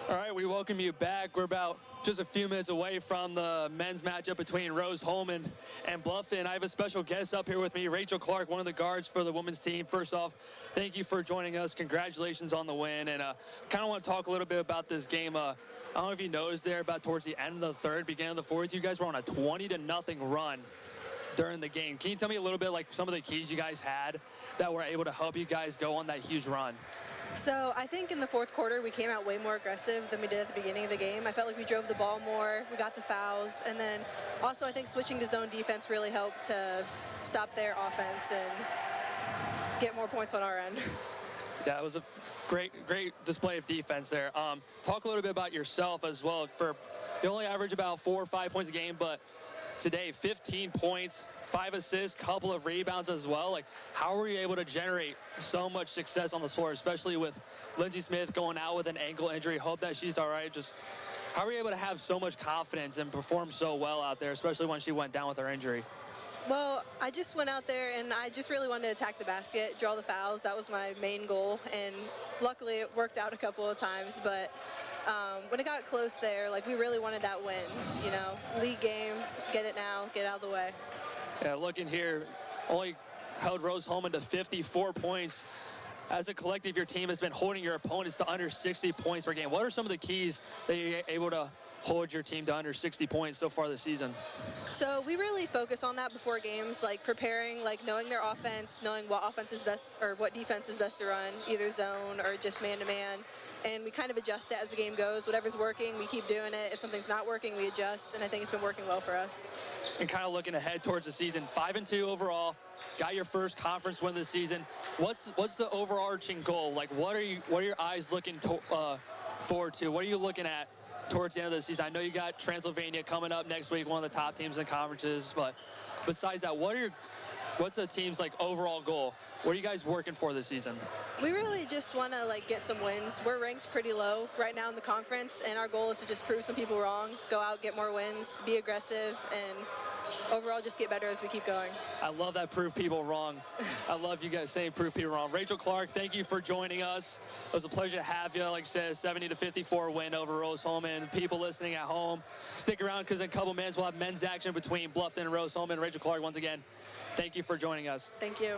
All right, we welcome you back. We're about just a few minutes away from the men's matchup between Rose-Hulman and Bluffton. I have a special guest up here with me, Rachel Clark, one of the guards for the women's team. First off, thank you for joining us. Congratulations on the win. And kind of want to talk a little bit about this game. I don't know if you noticed there, about towards the end of the third, beginning of the fourth, you guys were on a 20-0 run during the game. Can you tell me a little bit like some of the keys you guys had that were able to help you guys go on that huge run? So I think in the fourth quarter, we came out way more aggressive than we did at the beginning of the game. I felt like we drove the ball more, we got the fouls, and then also I think switching to zone defense really helped to stop their offense and get more points on our end. Yeah, it was a great display of defense there. Talk a little bit about yourself as well. You only average about 4 or 5 points a game, but today 15 points, 5 assists, couple of rebounds as well. Like, how were you able to generate so much success on the floor, especially with Lindsey Smith going out with an ankle injury? Hope that she's all right. Just how were you able to have so much confidence and perform so well out there, especially when she went down with her injury? Well, I just went out there and I just really wanted to attack the basket, draw the fouls. That was my main goal, and luckily it worked out a couple of times. But when it got close there, like, we really wanted that win, you know, league game, get it now, get out of the way. Yeah, looking here, only held Rose-Hulman to 54 points. As a collective, your team has been holding your opponents to under 60 points per game. What are some of the keys that you're able to hold your team to under 60 points so far this season? So we really focus on that before games, like preparing, like knowing their offense, knowing what offense is best or what defense is best to run, either zone or just man-to-man. And we kind of adjust it as the game goes. Whatever's working, we keep doing it. If something's not working, we adjust, and I think it's been working well for us. And kind of looking ahead towards the season, 5-2 overall, got your first conference win this season. What's the overarching goal? Like, what are your eyes looking forward to? What are you looking at towards the end of the season? I know you got Transylvania coming up next week, one of the top teams in conferences, but besides that, what's the team's like overall goal? What are you guys working for this season? We really just want to like get some wins. We're ranked pretty low right now in the conference, and our goal is to just prove some people wrong, go out, get more wins, be aggressive, and overall just get better as we keep going. I love that prove people wrong. I love you guys saying prove people wrong. Rachel Clark, thank you for joining us. It was a pleasure to have you. Like I said, 70-54 win over Rose-Hulman. People listening at home, stick around because in a couple minutes we'll have men's action between Bluffton and Rose-Hulman. Rachel Clark, once again, thank you for joining us. Thank you.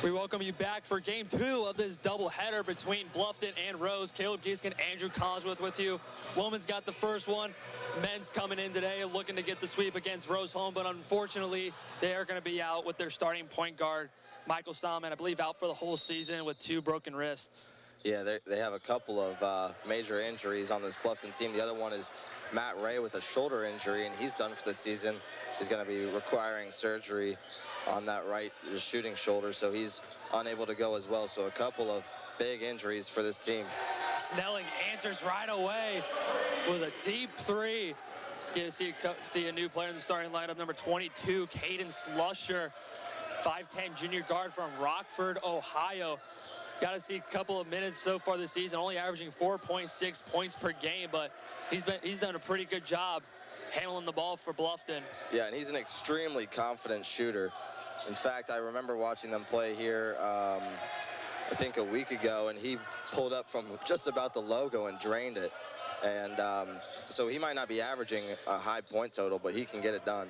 We welcome you back for game 2 of this doubleheader between Bluffton and Rose. Caleb Gieskin, Andrew Collinsworth with you. Women's got the first one. Men's coming in today looking to get the sweep against Rose-Hulman, but unfortunately, they are going to be out with their starting point guard, Michael Stallman, I believe out for the whole season with 2 broken wrists. Yeah, they have a couple of major injuries on this Bluffton team. The other one is Matt Ray with a shoulder injury, and he's done for the season. He's going to be requiring surgery on that right shooting shoulder, so he's unable to go as well. So a couple of big injuries for this team. Snelling answers right away with a deep 3. You see a new player in the starting lineup, number 22, Caden Slusher, 5'10" junior guard from Rockford, Ohio. Got to see a couple of minutes so far this season, only averaging 4.6 points per game, but he's done a pretty good job handling the ball for Bluffton. Yeah, and he's an extremely confident shooter. In fact, I remember watching them play here, I think a week ago, and he pulled up from just about the logo and drained it. And so he might not be averaging a high point total, but he can get it done.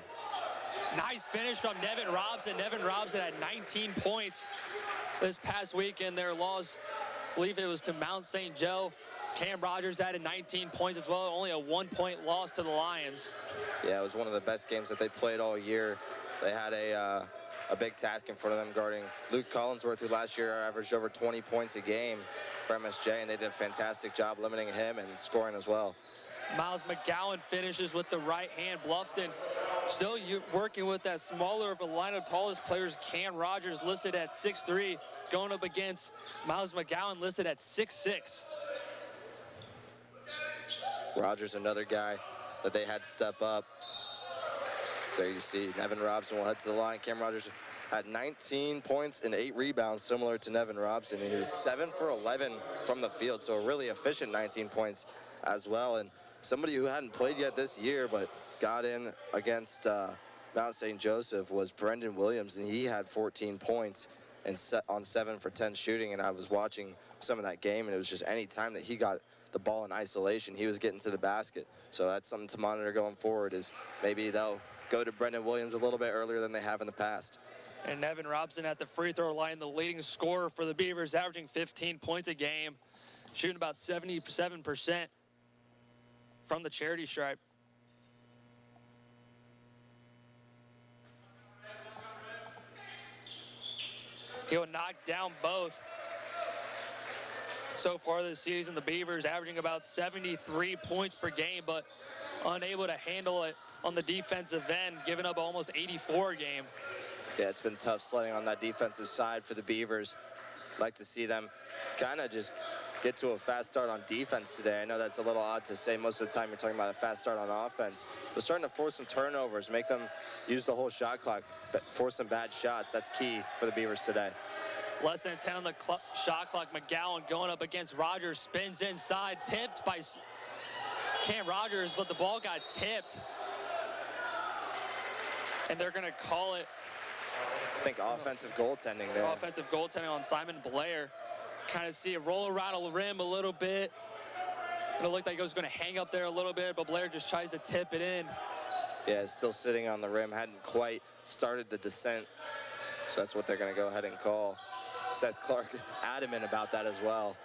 Nice finish from Nevin Robson. Nevin Robson had 19 points this past week in their loss. I believe it was to Mount St. Joe. Cam Rogers added 19 points as well, only a 1-point loss to the Lions. Yeah, it was one of the best games that they played all year. They had a big task in front of them guarding Luke Collinsworth, who last year averaged over 20 points a game for MSJ, and they did a fantastic job limiting him and scoring as well. Miles McGowan finishes with the right hand. Bluffton still working with that smaller of a lineup. Tallest players, Cam Rogers listed at 6'3", going up against Miles McGowan listed at 6'6". Rogers, another guy that they had step up. So you see Nevin Robson will head to the line. Cam Rogers had 19 points and 8 rebounds, similar to Nevin Robson. And he was 7 for 11 from the field, so a really efficient 19 points as well. And somebody who hadn't played yet this year but got in against Mount St. Joseph was Brendan Williams, and he had 14 points and on 7 for 10 shooting. And I was watching some of that game, and it was just any time that he got the ball in isolation, he was getting to the basket. So that's something to monitor going forward, is maybe they'll go to Brendan Williams a little bit earlier than they have in the past. And Nevin Robson at the free throw line, the leading scorer for the Beavers, averaging 15 points a game, shooting about 77% from the charity stripe. He'll knock down both. So far this season, the Beavers averaging about 73 points per game, but unable to handle it on the defensive end, giving up almost 84 a game. Yeah, it's been tough sledding on that defensive side for the Beavers. Like to see them kind of just get to a fast start on defense today. I know that's a little odd to say. Most of the time you're talking about a fast start on offense. But starting to force some turnovers, make them use the whole shot clock, force some bad shots. That's key for the Beavers today. Less than 10 on the shot clock. McGowan going up against Rogers, spins inside, tipped by Cam Rogers, but the ball got tipped. And they're gonna call it. I think offensive goaltending there. Offensive goaltending on Simon Blair. Kind of see it roll around the rim a little bit. It looked like it was gonna hang up there a little bit, but Blair just tries to tip it in. Yeah, it's still sitting on the rim, hadn't quite started the descent. So that's what they're gonna go ahead and call. Seth Clark adamant about that as well.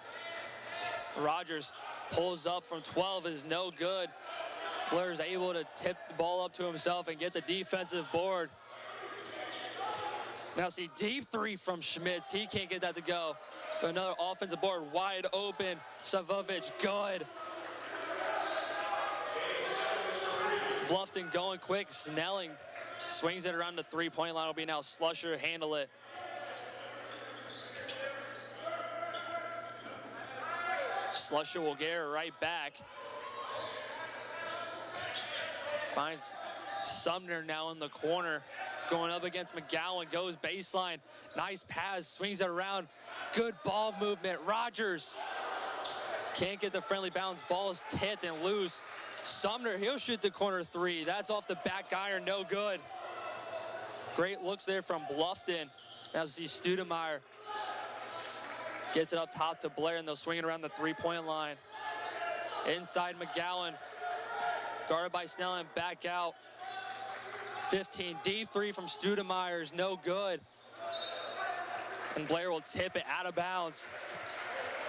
Rogers pulls up from 12, is no good. Blair's able to tip the ball up to himself and get the defensive board. Now see, deep 3 from Schmitz. He can't get that to go. But another offensive board wide open. Savovic, good. Bluffton going quick. Snelling swings it around the 3-point line. Will be now Slusher, handle it. Slusher will get her right back. Finds Sumner now in the corner. Going up against McGowan, goes baseline. Nice pass, swings it around. Good ball movement. Rogers can't get the friendly bounce. Ball is tipped and loose. Sumner, he'll shoot the corner 3. That's off the back iron, no good. Great looks there from Bluffton. Now see Studemeyer gets it up top to Blair, and they'll swing it around the 3-point line. Inside McGowan, guarded by Snelling, back out. 15, deep 3 from Studemeyer is no good. And Blair will tip it out of bounds.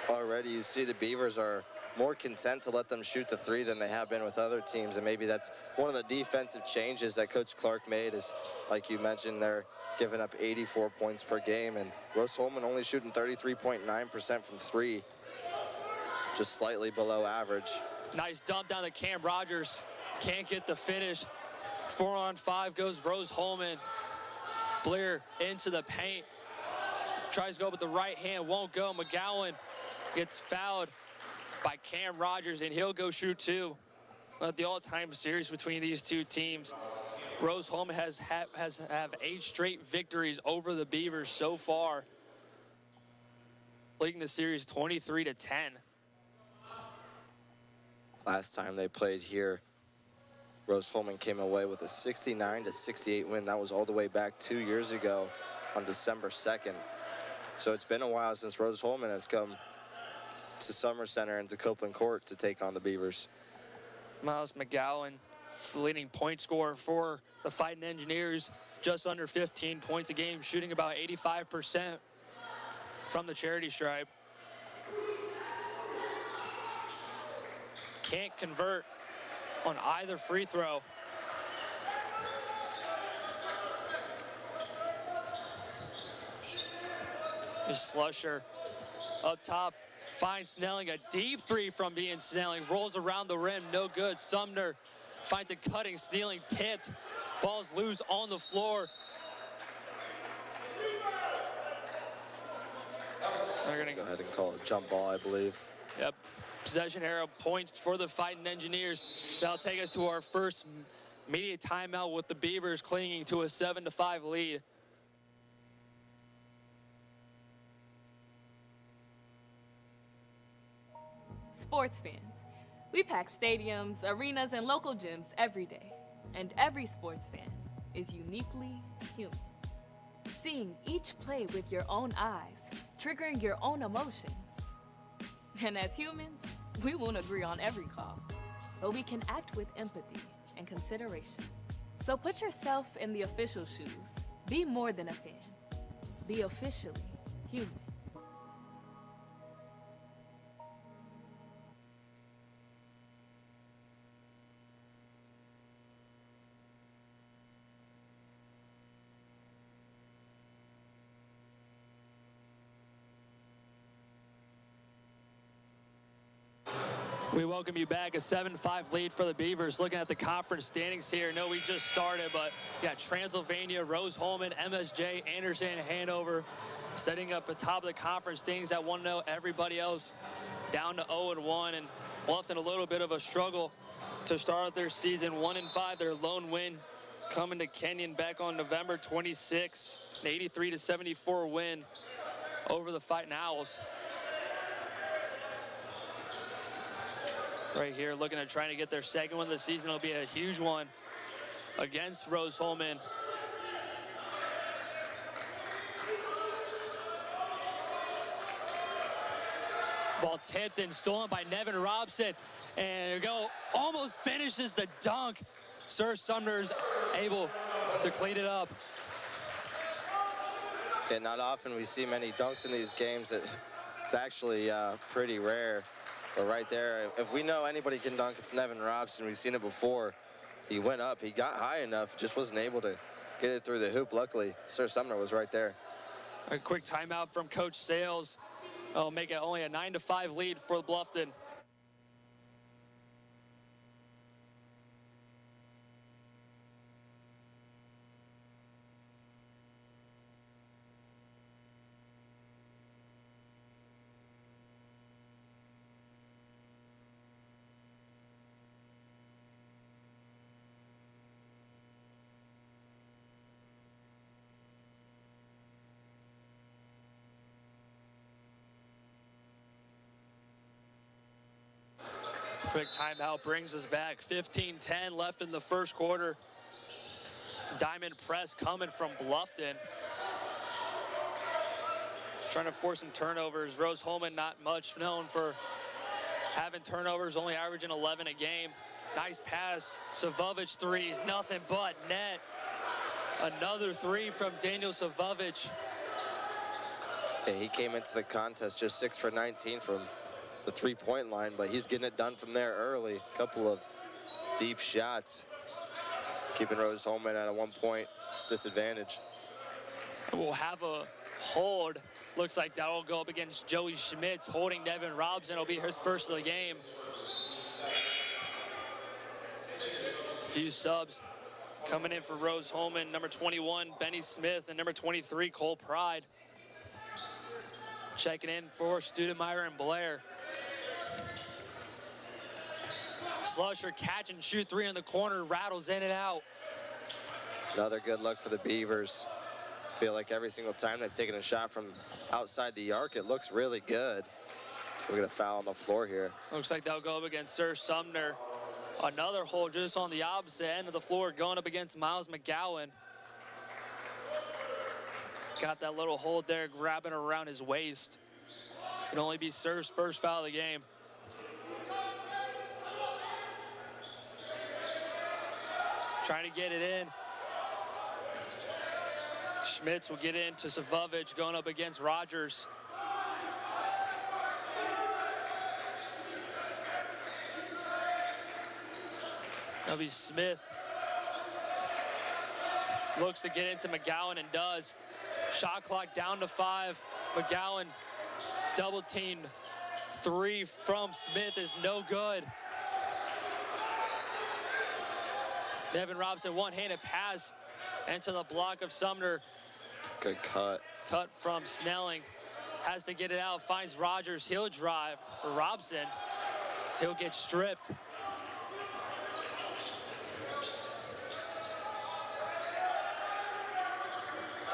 Already you see the Beavers are more content to let them shoot the three than they have been with other teams, and maybe that's one of the defensive changes that Coach Clark made is, like you mentioned, they're giving up 84 points per game, and Rose-Hulman only shooting 33.9% from three, just slightly below average. Nice dump down to Cam Rogers. Can't get the finish. 4-on-5 goes Rose-Hulman. Blair into the paint. Tries to go with the right hand, won't go. McGowan gets fouled by Cam Rogers, and he'll go shoot two. The all-time series between these two teams. Rose-Hulman has 8 straight victories over the Beavers so far, leading the series 23-10. Last time they played here, Rose-Hulman came away with a 69-68 win. That was all the way back 2 years ago on December 2nd. So it's been a while since Rose-Hulman has come to Summer Center and to Copeland Court to take on the Beavers. Miles McGowan, the leading point scorer for the Fighting Engineers, just under 15 points a game, shooting about 85% from the charity stripe. Can't convert on either free throw. Slusher up top, finds Snelling, a deep three from Ian Snelling, rolls around the rim, no good. Sumner finds a cutting, stealing, tipped, ball's loose on the floor. They're gonna Go ahead and call it jump ball, I believe. Yep, possession arrow points for the Fighting Engineers. That'll take us to our first media timeout with the Beavers clinging to a 7-5 lead. Sports fans, we pack stadiums, arenas, and local gyms every day. And every sports fan is uniquely human. Seeing each play with your own eyes, triggering your own emotions. And as humans, we won't agree on every call, but we can act with empathy and consideration. So put yourself in the official shoes. Be more than a fan. Be officially human. We welcome you back. A 7-5 lead for the Beavers. Looking at the conference standings here. No, we just started, but yeah, Transylvania, Rose-Hulman, MSJ, Anderson, Hanover, setting up the top of the conference standings at 1-0. Everybody else down to 0-1, and Bluffton a little bit of a struggle to start their season. 1-5, their lone win coming to Kenyon back on November 26, an 83-74 win over the Fighting Owls. Right here, looking at trying to get their second win of the season. It'll be a huge one against Rose-Hulman. Ball tipped and stolen by Nevin Robson. And go, almost finishes the dunk. Sir Sumner's able to clean it up. Yeah, not often we see many dunks in these games. It's actually pretty rare. But right there, if we know anybody can dunk, it's Nevin Robson. We've seen it before. He went up, he got high enough, just wasn't able to get it through the hoop. Luckily, Sir Sumner was right there. A quick timeout from Coach Sales. It'll make it only a 9-5 lead for Bluffton. Quick timeout brings us back. 15-10 left in the first quarter. Diamond press coming from Bluffton. Trying to force some turnovers. Rose-Hulman not much known for having turnovers, only averaging 11 a game. Nice pass. Savovic threes, nothing but net. Another three from Daniel Savovic. Yeah, he came into the contest just 6 for 19 from the three-point line, but he's getting it done from there early. A couple of deep shots, keeping Rose-Hulman at a 1-point disadvantage. We'll have a hold. Looks like that'll go up against Joey Schmitz, holding Devin Robson. It'll be his first of the game. A few subs coming in for Rose-Hulman. Number 21, Benny Smith, and number 23, Cole Pride. Checking in for Studemeyer and Blair. Slusher catch and shoot three in the corner, rattles in and out. Another good look for the Beavers. Feel like every single time they've taken a shot from outside the arc, it looks really good. So we're gonna foul on the floor here. Looks like they'll go up against Sir Sumner. Another hold just on the opposite end of the floor, going up against Miles McGowan. Got that little hold there, grabbing around his waist. Can only be Sir's first foul of the game. Trying to get it in. Schmitz will get into Savovich, going up against Rogers. That'll be Smith. Looks to get into McGowan and does. Shot clock down to 5. McGowan double team. 3 from Smith is no good. Devin Robson, one-handed pass into the block of Sumner. Good cut. Cut from Snelling. Has to get it out, finds Rogers. He'll drive. Robson, he'll get stripped.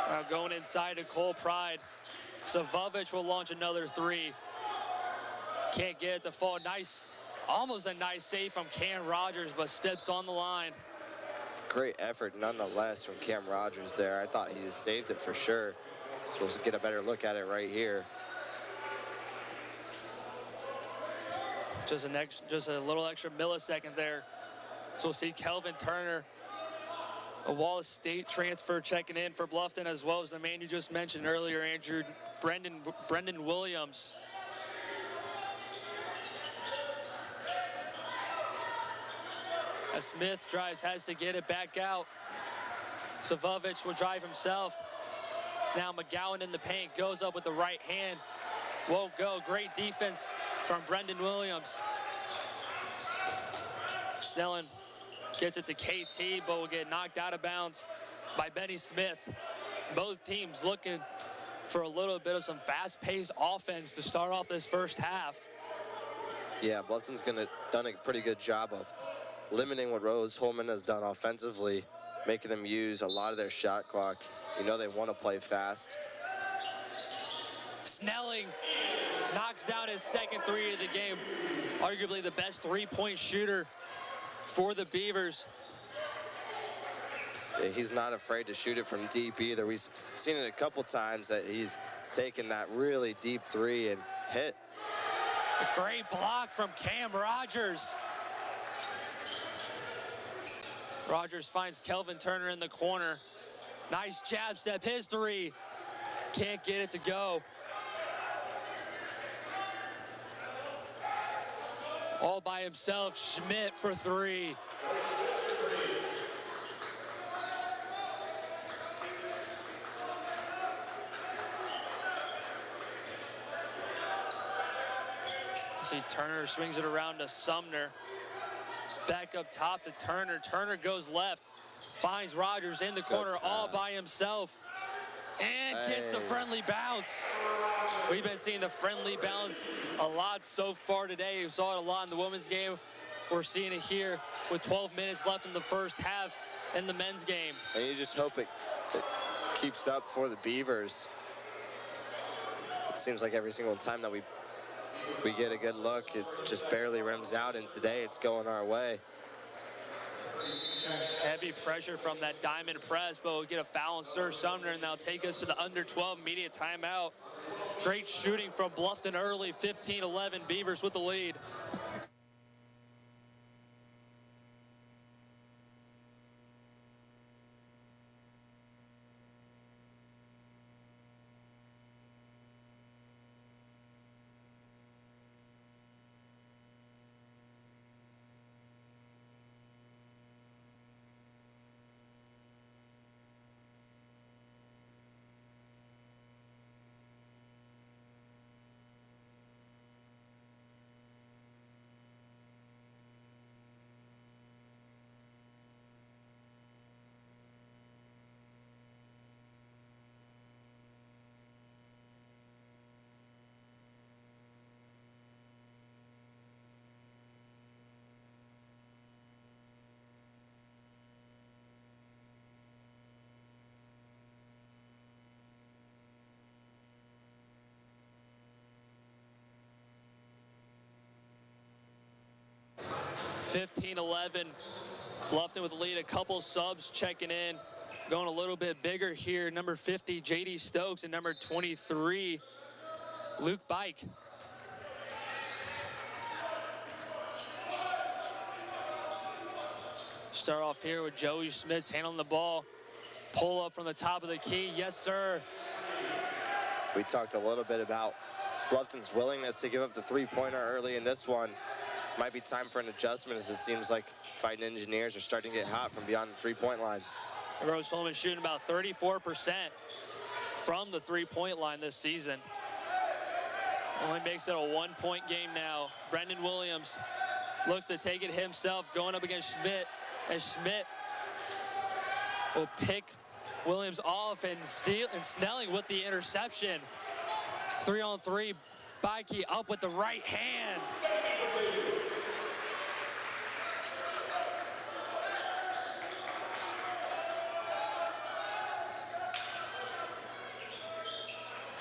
Now going inside to Cole Pride. Savovich will launch another 3. Can't get it to fall. Nice, almost a nice save from Cam Rogers, but steps on the line. Great effort nonetheless from Cam Rogers there. I thought he saved it for sure. Supposed to get a better look at it right here. Just a little extra millisecond there. So we'll see Kelvin Turner, a Wallace State transfer, checking in for Bluffton, as well as the man you just mentioned earlier, Andrew, Brendan Williams. As Smith drives, has to get it back out. Savovich will drive himself. Now McGowan in the paint, goes up with the right hand. Won't go. Great defense from Brendan Williams. Snelling gets it to KT, but will get knocked out of bounds by Benny Smith. Both teams looking for a little bit of some fast-paced offense to start off this first half. Yeah, Bluffton's done a pretty good job of limiting what Rose-Hulman has done offensively, making them use a lot of their shot clock. You know they want to play fast. Snelling knocks down his second 3 of the game. Arguably the best 3-point shooter for the Beavers. He's not afraid to shoot it from deep either. We've seen it a couple times that he's taken that really deep 3 and hit. A great block from Cam Rogers. Rogers finds Kelvin Turner in the corner. Nice jab step, his 3. Can't get it to go. All by himself, Schmidt for 3. See Turner swings it around to Sumner. Back up top to Turner. Turner goes left, finds Rogers in the corner all by himself, and gets the friendly bounce. We've been seeing the friendly bounce a lot so far today. We saw it a lot in the women's game. We're seeing it here with 12 minutes left in the first half in the men's game. And you just hope it keeps up for the Beavers. It seems like every single time that we get a good look, it just barely rims out, and today it's going our way. Heavy pressure from that diamond press, but we'll get a foul on Sir Sumner, and that'll take us to the under 12 immediate timeout. Great shooting from Bluffton early, 15-11, Beavers with the lead. 15-11. Bluffton with the lead. A couple subs checking in. Going a little bit bigger here. Number 50, J.D. Stokes, and number 23, Luke Bike. Start off here with Joey Schmitz handling the ball. Pull up from the top of the key. Yes, sir. We talked a little bit about Bluffton's willingness to give up the three-pointer early in this one. Might be time for an adjustment, as it seems like Fighting Engineers are starting to get hot from beyond the three-point line. Rose-Hulman shooting about 34% from the three-point line this season. Only makes it a one-point game now. Brendan Williams looks to take it himself, going up against Schmidt, as Schmidt will pick Williams off, and Snelling with the interception. 3-on-3, Bikey up with the right hand.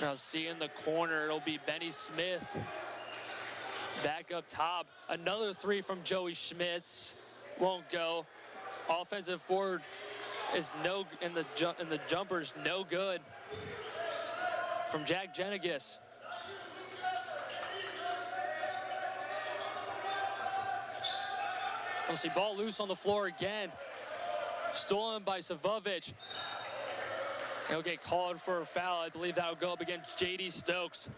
Now see in the corner, it'll be Benny Smith. Back up top, another three from Joey Schmitz. Won't go. Offensive forward is no, in the jumper's no good. From Jack Jenegis. We'll see ball loose on the floor again. Stolen by Savovic. He'll get called for a foul. I believe that'll go up against J.D. Stokes.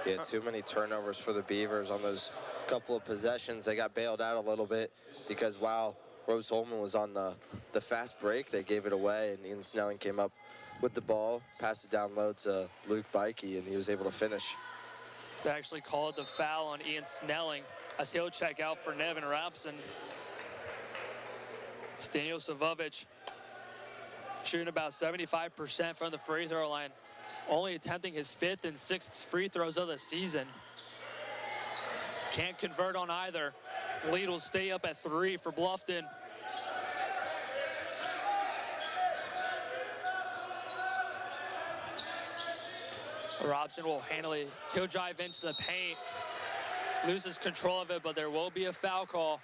Yeah, too many turnovers for the Beavers on those couple of possessions. They got bailed out a little bit because while Rose-Hulman was on the fast break, they gave it away, and Ian Snelling came up with the ball, passed it down low to Luke Bikey, and he was able to finish. They actually called the foul on Ian Snelling as he'll check out for Nevin Robson. Daniel Savovic shooting about 75% from the free throw line, only attempting his 5th and 6th free throws of the season. Can't convert on either. Lead will stay up at 3 for Bluffton. Robson will handle it. He'll drive into the paint, loses control of it, but there will be a foul call.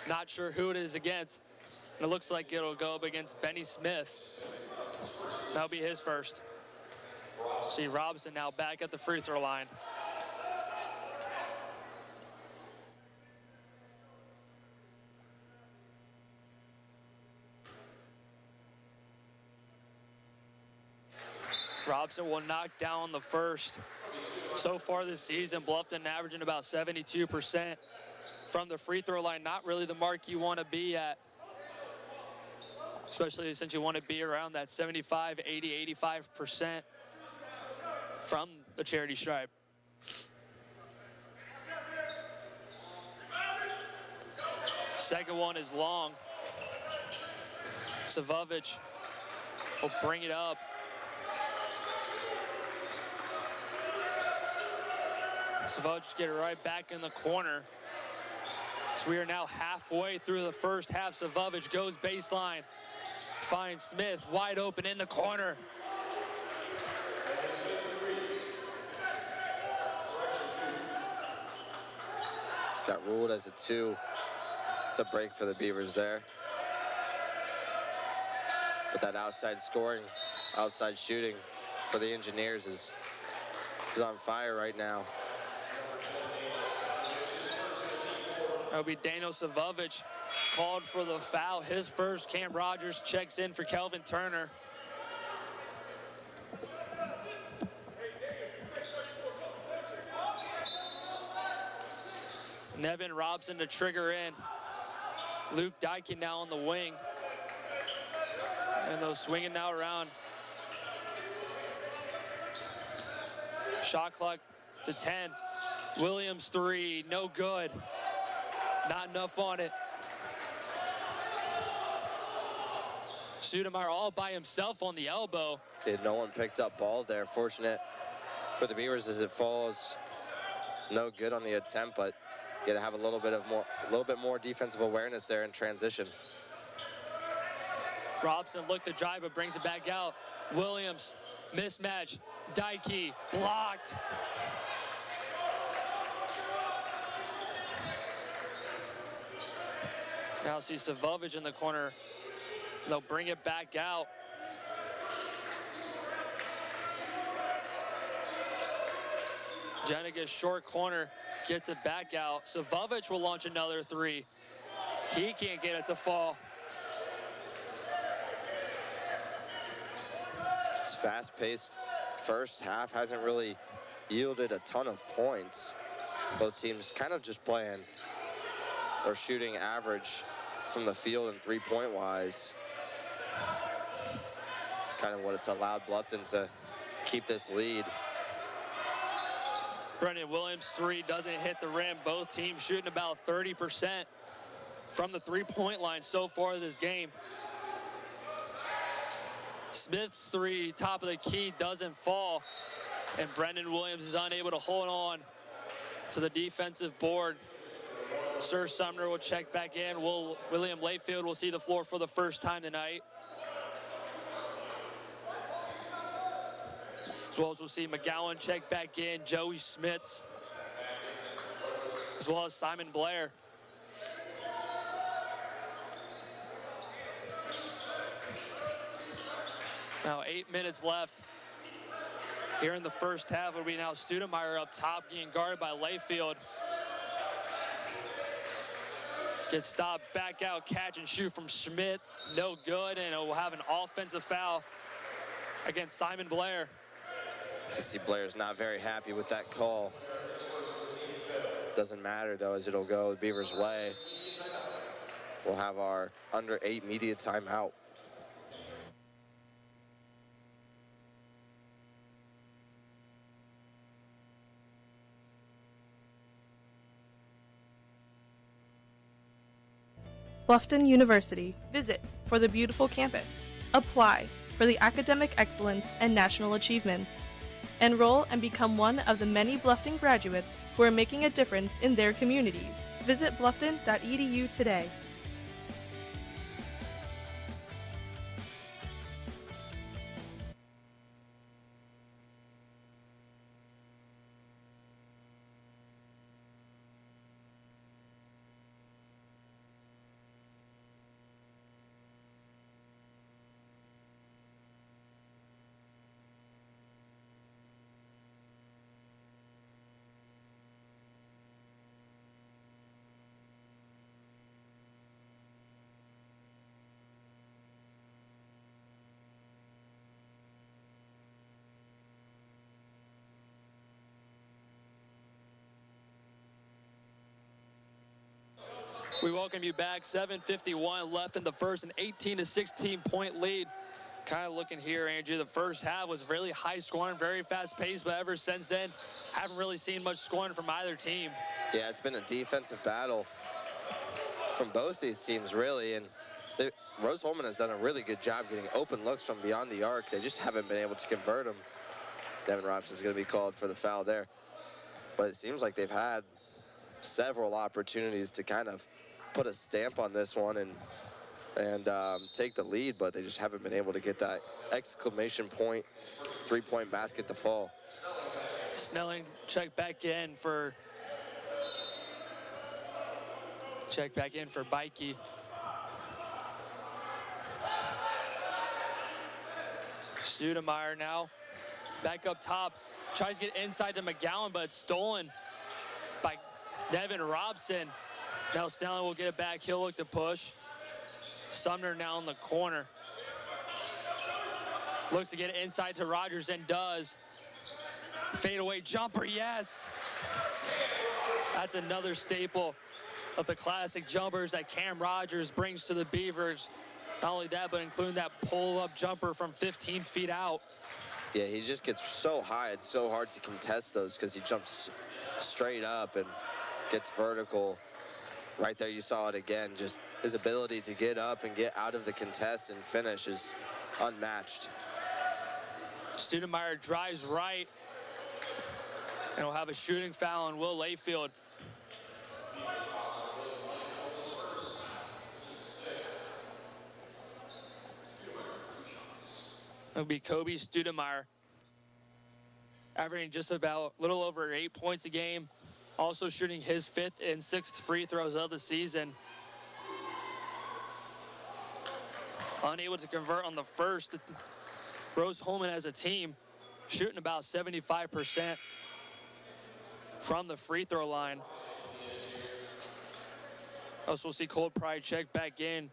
Not sure who it is against. And it looks like it'll go up against Benny Smith. That'll be his first. See Robson now back at the free throw line. Robson will knock down the first. So far this season, Bluffton averaging about 72% from the free throw line. Not really the mark you want to be at, especially since you want to be around that 75, 80, 85% from the charity stripe. Second one is long. Savovic will bring it up. Savovic get it right back in the corner. So we are now halfway through the first half. Savovic goes baseline, finds Smith wide open in the corner. Got ruled as a 2. It's a break for the Beavers there. But that outside scoring, outside shooting for the Engineers is on fire right now. That'll be Daniel Savovic called for the foul. His first. Cam Rogers checks in for Kelvin Turner. Nevin Robson to trigger in. Luke Dykin now on the wing. And they'll swing it now around. Shot clock to 10. Williams 3, no good. Not enough on it. Sudemeyer all by himself on the elbow. Yeah, no one picked up ball there. Fortunate for the Beavers as it falls. No good on the attempt, but you got to have a little bit more defensive awareness there in transition. Robson looked to drive, but brings it back out. Williams, mismatch. Dykey, blocked. Now see Savovic in the corner. They'll bring it back out. Jenica short corner, gets it back out. Savovic will launch another three. He can't get it to fall. It's fast-paced. First half hasn't really yielded a ton of points. Both teams kind of just playing or shooting average from the field and three-point wise. It's kind of what it's allowed Bluffton to keep this lead. Brendan Williams' three doesn't hit the rim. Both teams shooting about 30% from the three-point line so far this game. Smith's three, top of the key, doesn't fall. And Brendan Williams is unable to hold on to the defensive board. Sir Sumner will check back in. William Layfield will see the floor for the first time tonight. As well as we'll see McGowan check back in, Joey Smits, as well as Simon Blair. Now 8 minutes left here in the first half. Will be now Studemeyer up top, getting guarded by Layfield. Gets stopped, back out, catch and shoot from Schmitz. No good, and it will have an offensive foul against Simon Blair. You see Blair's not very happy with that call. Doesn't matter though, as it'll go the Beavers' way. We'll have our under 8 media timeout. Bluffton University. Visit for the beautiful campus. Apply for the academic excellence and national achievements. Enroll and become one of the many Bluffton graduates who are making a difference in their communities. Visit bluffton.edu today. We welcome you back. 7:51 left in the first, an 18 to 16 point lead. Kind of looking here, Andrew, the first half was really high scoring, very fast paced, but ever since then, haven't really seen much scoring from either team. Yeah, it's been a defensive battle from both these teams, really, and Rose-Hulman has done a really good job getting open looks from beyond the arc. They just haven't been able to convert them. Devin Robson's going to be called for the foul there. But it seems like they've had several opportunities to kind of put a stamp on this one and take the lead, but they just haven't been able to get that exclamation point three-point basket to fall. Snelling check back in for Bikey. Studemeyer now back up top, tries to get inside to McGowan, but it's stolen by Devin Robson. Now Snelling will get it back. He'll look to push. Sumner now in the corner. Looks to get it inside to Rogers and does. Fadeaway jumper, yes. That's another staple of the classic jumpers that Cam Rogers brings to the Beavers. Not only that, but including that pull-up jumper from 15 feet out. Yeah, he just gets so high. It's so hard to contest those because he jumps straight up and gets vertical. Right there, you saw it again. Just his ability to get up and get out of the contest and finish is unmatched. Studemeyer drives right, and we'll have a shooting foul on Will Layfield. It'll be Kobe Studemeyer, averaging just about a little over 8 points a game, also shooting his 5th and 6th free throws of the season. Unable to convert on the first. Rose-Hulman as a team shooting about 75% from the free throw line. Also, we'll see Cold Pride check back in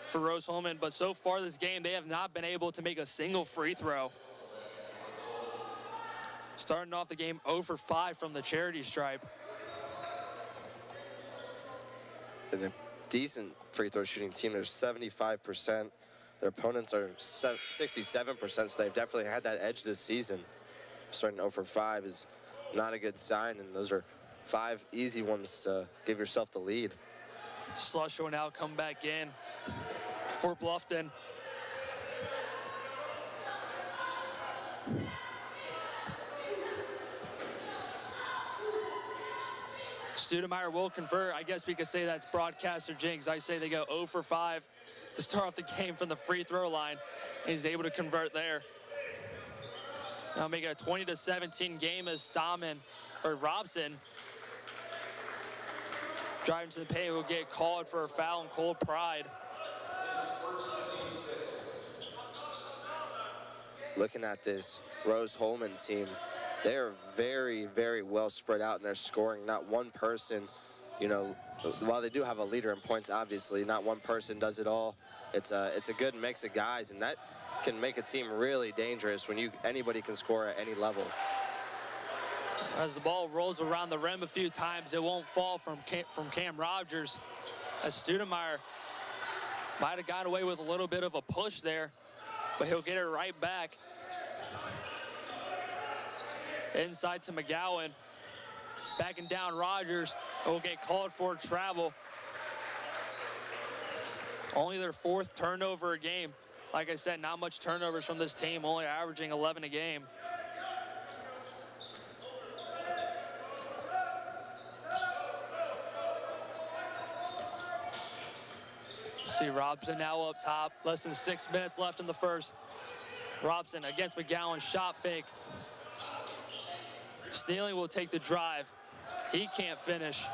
for Rose-Hulman, but so far this game, they have not been able to make a single free throw. Starting off the game 0 for 5 from the charity stripe. And a decent free throw shooting team. They're 75%. Their opponents are 67%, so they've definitely had that edge this season. Starting 0 for 5 is not a good sign, and those are 5 easy ones to give yourself the lead. Slusher will now come back in for Bluffton. Studemeyer will convert. I guess we could say that's broadcaster jinx. I say they go 0 for 5 to start off the game from the free throw line. And he's able to convert there. Now make it a 20-17 game as Robson driving to the paint will get called for a foul in Cold Pride. Looking at this Rose-Hulman team, they're very, very well spread out in their scoring. Not one person, you know, while they do have a leader in points, obviously, not one person does it all. It's a good mix of guys, and that can make a team really dangerous when anybody can score at any level. As the ball rolls around the rim a few times, it won't fall from Cam Rogers. As Studemeyer might have got away with a little bit of a push there, but he'll get it right back. Inside to McGowan. Backing down Rogers. It will get called for travel. Only their 4th turnover a game. Like I said, not much turnovers from this team, only averaging 11 a game. See Robson now up top. Less than 6 minutes left in the first. Robson against McGowan, shot fake. Snealing will take the drive. He can't finish.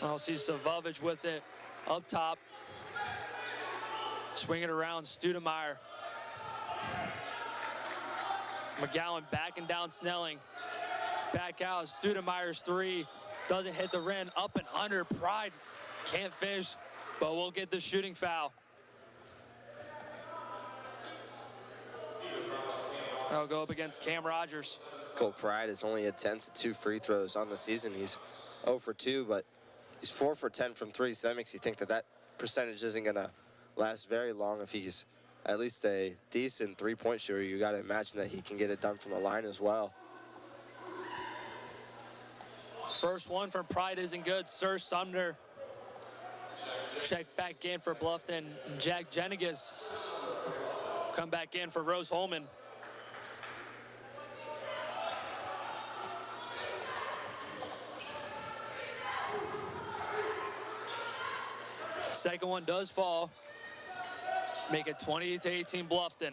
I'll see Savovich with it up top. Swing it around, Studemeyer. McGowan backing down Snelling. Back out, Studemeyer's 3. Doesn't hit the rim, up and under. Pride can't finish, but we'll get the shooting foul. I'll go up against Cam Rogers. Cold Pride has only attempted 2 free throws on the season. He's 0 for 2, but he's 4 for 10 from 3, so that makes you think that percentage isn't going to last very long. If he's at least a decent 3-point shooter, you got to imagine that he can get it done from the line as well. First one from Pride isn't good. Sir Sumner check back in for Bluffton. Jack Jenigas come back in for Rose-Hulman. Second one does fall. Make it 20-18 Bluffton.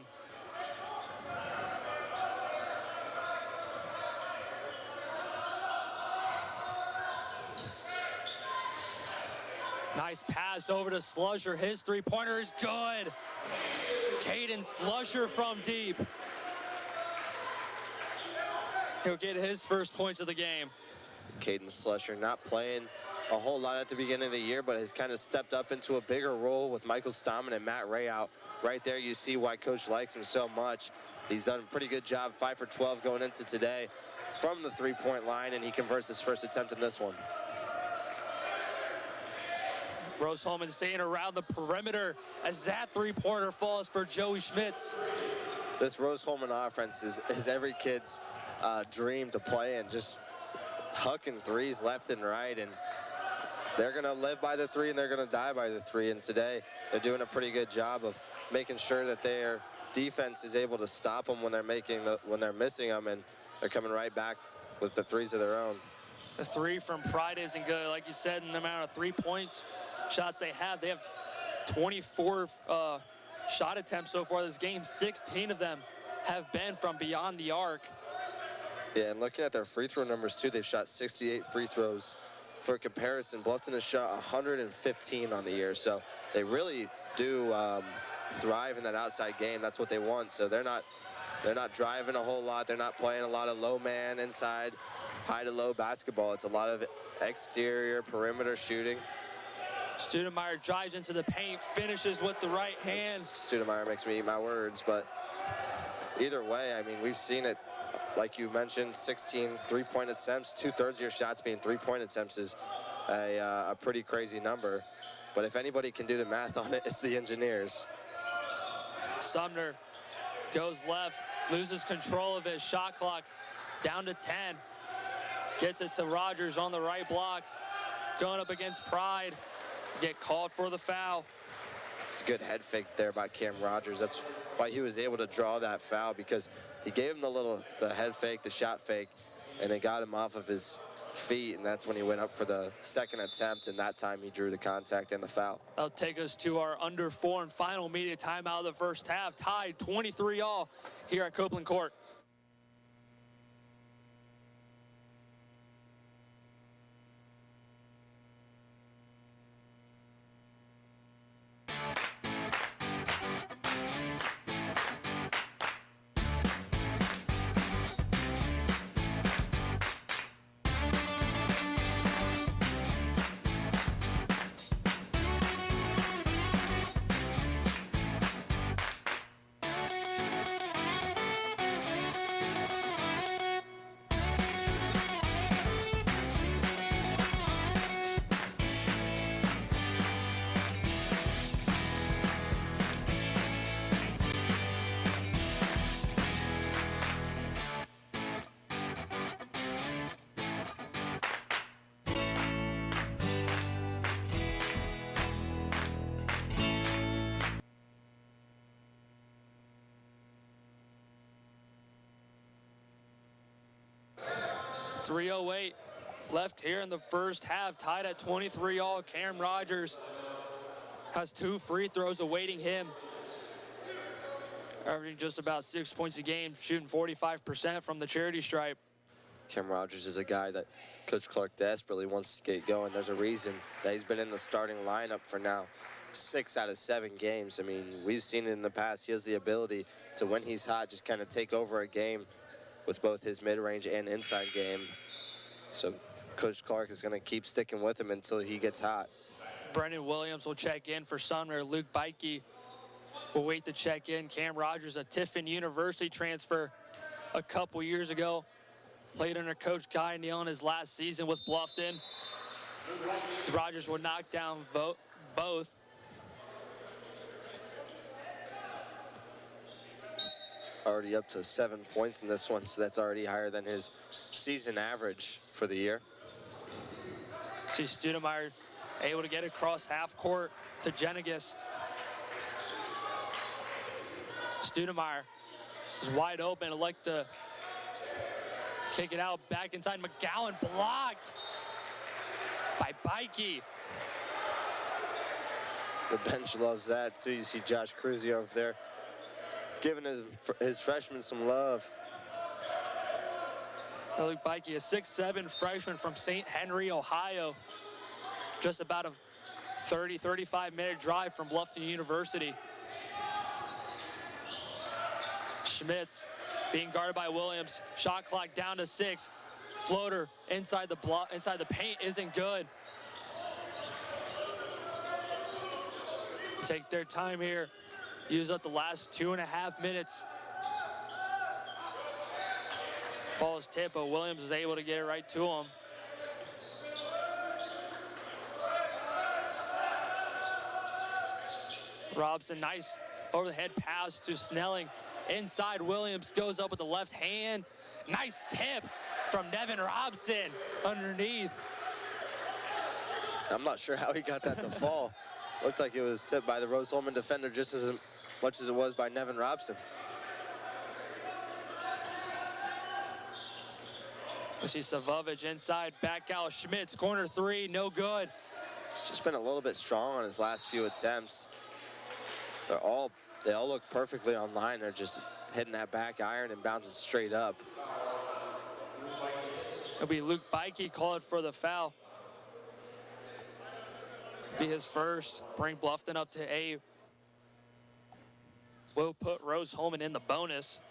Nice pass over to Slusher. His 3-pointer is good. Caden Slusher from deep. He'll get his first points of the game. Caden Slusher not playing a whole lot at the beginning of the year, but has kind of stepped up into a bigger role with Michael Stammen and Matt Ray out. Right there, you see why Coach likes him so much. He's done a pretty good job, 5 for 12 going into today from the 3-point line, and he converts his first attempt in this one. Rose-Hulman staying around the perimeter as that 3-pointer falls for Joey Schmitz. This Rose-Hulman offense is every kid's dream to play, and just hucking threes left and right, and they're going to live by the 3 and they're going to die by the 3. And today they're doing a pretty good job of making sure that their defense is able to stop them when they're missing them, and they're coming right back with the 3s of their own. The 3 from Pride isn't good. Like you said, in the amount of 3 points shots they have 24 shot attempts so far this game. 16 of them have been from beyond the arc. Yeah, and looking at their free throw numbers too, they've shot 68 free throws. For comparison, Bluffton has shot 115 on the year, so they really do thrive in that outside game. That's what they want. So they're not driving a whole lot. They're not playing a lot of low man inside, high to low basketball. It's a lot of exterior perimeter shooting. Studemeyer drives into the paint, finishes with the right hand. Studemeyer makes me eat my words, but either way, I mean, we've seen it. Like you mentioned, 16 three-point attempts, 2/3 of your shots being three-point attempts is a pretty crazy number. But if anybody can do the math on it, it's the engineers. Sumner goes left, loses control of his shot clock, down to 10. Gets it to Rogers on the right block, going up against Pride. Get called for the foul. It's a good head fake there by Cam Rogers. That's why he was able to draw that foul, because he gave him the head fake, the shot fake, and they got him off of his feet, and that's when he went up for the second attempt, and that time he drew the contact and the foul. That'll take us to our under 4 and final media timeout of the first half. Tied 23-all here at Copeland Court. .308 left here in the first half, tied at 23-all. Cam Rogers has 2 free throws awaiting him. Averaging just about 6 points a game, shooting 45% from the charity stripe. Cam Rogers is a guy that Coach Clark desperately wants to get going. There's a reason that he's been in the starting lineup for now 6 out of 7 games. I mean, we've seen it in the past. He has the ability to, when he's hot, just kind of take over a game with both his mid-range and inside game. So Coach Clark is going to keep sticking with him until he gets hot. Brendan Williams will check in for Sumner. Luke Beike will wait to check in. Cam Rogers, a Tiffin University transfer a couple years ago. Played under Coach Guy Neal in his last season with Bluffton. Rogers will knock down both. Already up to 7 points in this one, so that's already higher than his season average for the year. See Studemeyer able to get across half court to Jenigas. Studemeyer is wide open, elect to kick it out back inside. McGowan blocked by Beike. The bench loves that too. You see Josh Cruzy over there giving his freshman some love. Luke Beike, a 6'7" freshman from St. Henry, Ohio. Just about a 35-minute drive from Bluffton University. Schmitz being guarded by Williams. Shot clock down to 6. Floater inside the paint isn't good. Take their time here. Use up the last 2.5 minutes. Ball is tipped, but Williams is able to get it right to him. Robson, nice over-the-head pass to Snelling. Inside, Williams goes up with the left hand. Nice tip from Nevin Robson underneath. I'm not sure how he got that to fall. Looked like it was tipped by the Rose-Hulman defender just as much as it was by Nevin Robson. We see Savovic inside, back out. Schmitz, corner 3, no good. just been a little bit strong on his last few attempts. They all look perfectly online. They're just hitting that back iron and bouncing straight up. It'll be Luke Bikey called for the foul. Be his first. Bring Bluffton up to 8. Will put Rose-Hulman in the bonus.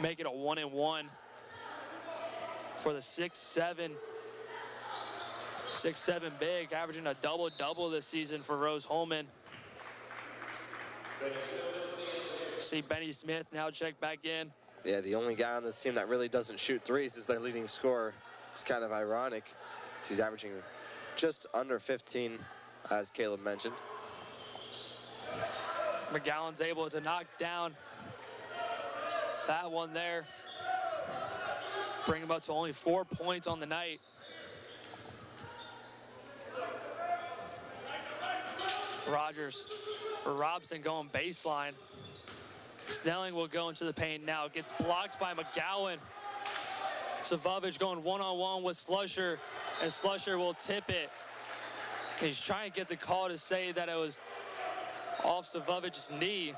Make it a 1-and-1 for the 6'7" big, averaging a double-double this season for Rose-Hulman. See Benny Smith now check back in. Yeah, the only guy on this team that really doesn't shoot threes is their leading scorer. It's kind of ironic. He's averaging just under 15, as Caleb mentioned. McGowan's able to knock down that one there. Bring him up to only 4 points on the night. Robson going baseline. Snelling will go into the paint now. Gets blocked by McGowan. Savovich going one-on-one with Slusher, and Slusher will tip it. He's trying to get the call to say that it was off Savovich's knee.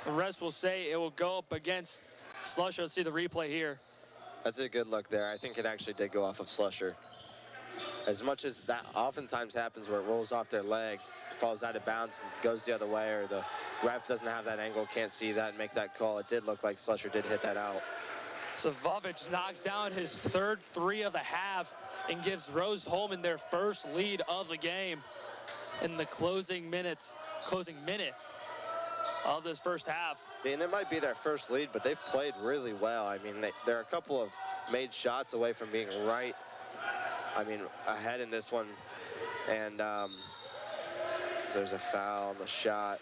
The rest will say it will go up against Slusher. Let's see the replay here. That's a good look there. I think it actually did go off of Slusher. As much as that oftentimes happens where it rolls off their leg, falls out of bounds, and goes the other way, or the ref doesn't have that angle, can't see that and make that call. It did look like Slusher did hit that out. Savovich knocks down his third 3 of the half and gives Rose-Hulman their first lead of the game in the closing minute of this first half. And it might be their first lead, but they've played really well. I mean, they're a couple of made shots away from being ahead in this one. And there's a foul on the shot.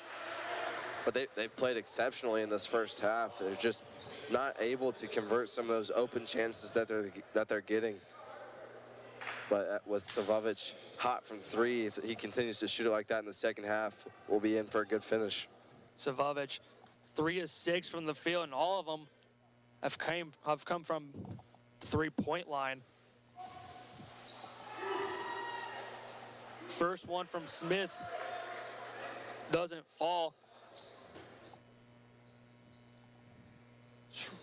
But they've played exceptionally in this first half. They're just not able to convert some of those open chances that they're getting. But with Savovich hot from 3, if he continues to shoot it like that in the second half, we'll be in for a good finish. Savovich, 3 of 6 from the field, and all of them have come from the 3-point line. First one from Smith doesn't fall.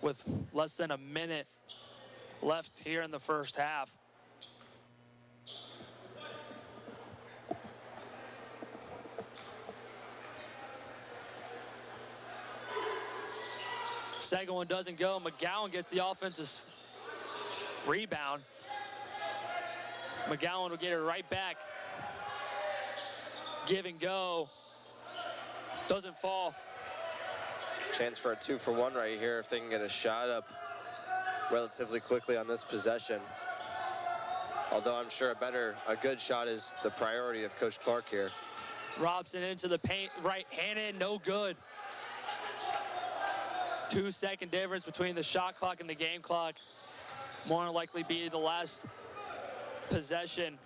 With less than a minute left here in the first half. Second one doesn't go. McGowan gets the offensive rebound. McGowan will get it right back. Give and go. Doesn't fall. Chance for a 2-for-1 right here if they can get a shot up relatively quickly on this possession. Although I'm sure a good shot is the priority of Coach Clark here. Robson into the paint, right-handed, no good. 2-second difference between the shot clock and the game clock. More than likely be the last possession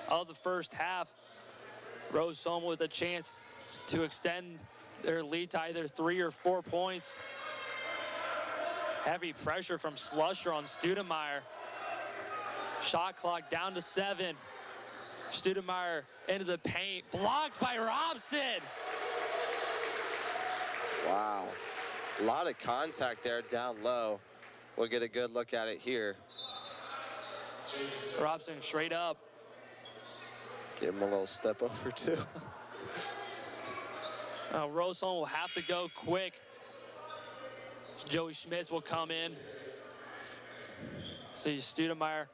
of the first half. Rose-Hulman with a chance to extend their lead to either 3 or 4 points. Heavy pressure from Slusher on Studemeyer. Shot clock down to 7. Studemeyer into the paint, blocked by Robson. Wow, a lot of contact there down low. We'll get a good look at it here. Robson straight up. Give him a little step over too. Rose-Hulman will have to go quick. Joey Schmitz will come in. See Studemeyer.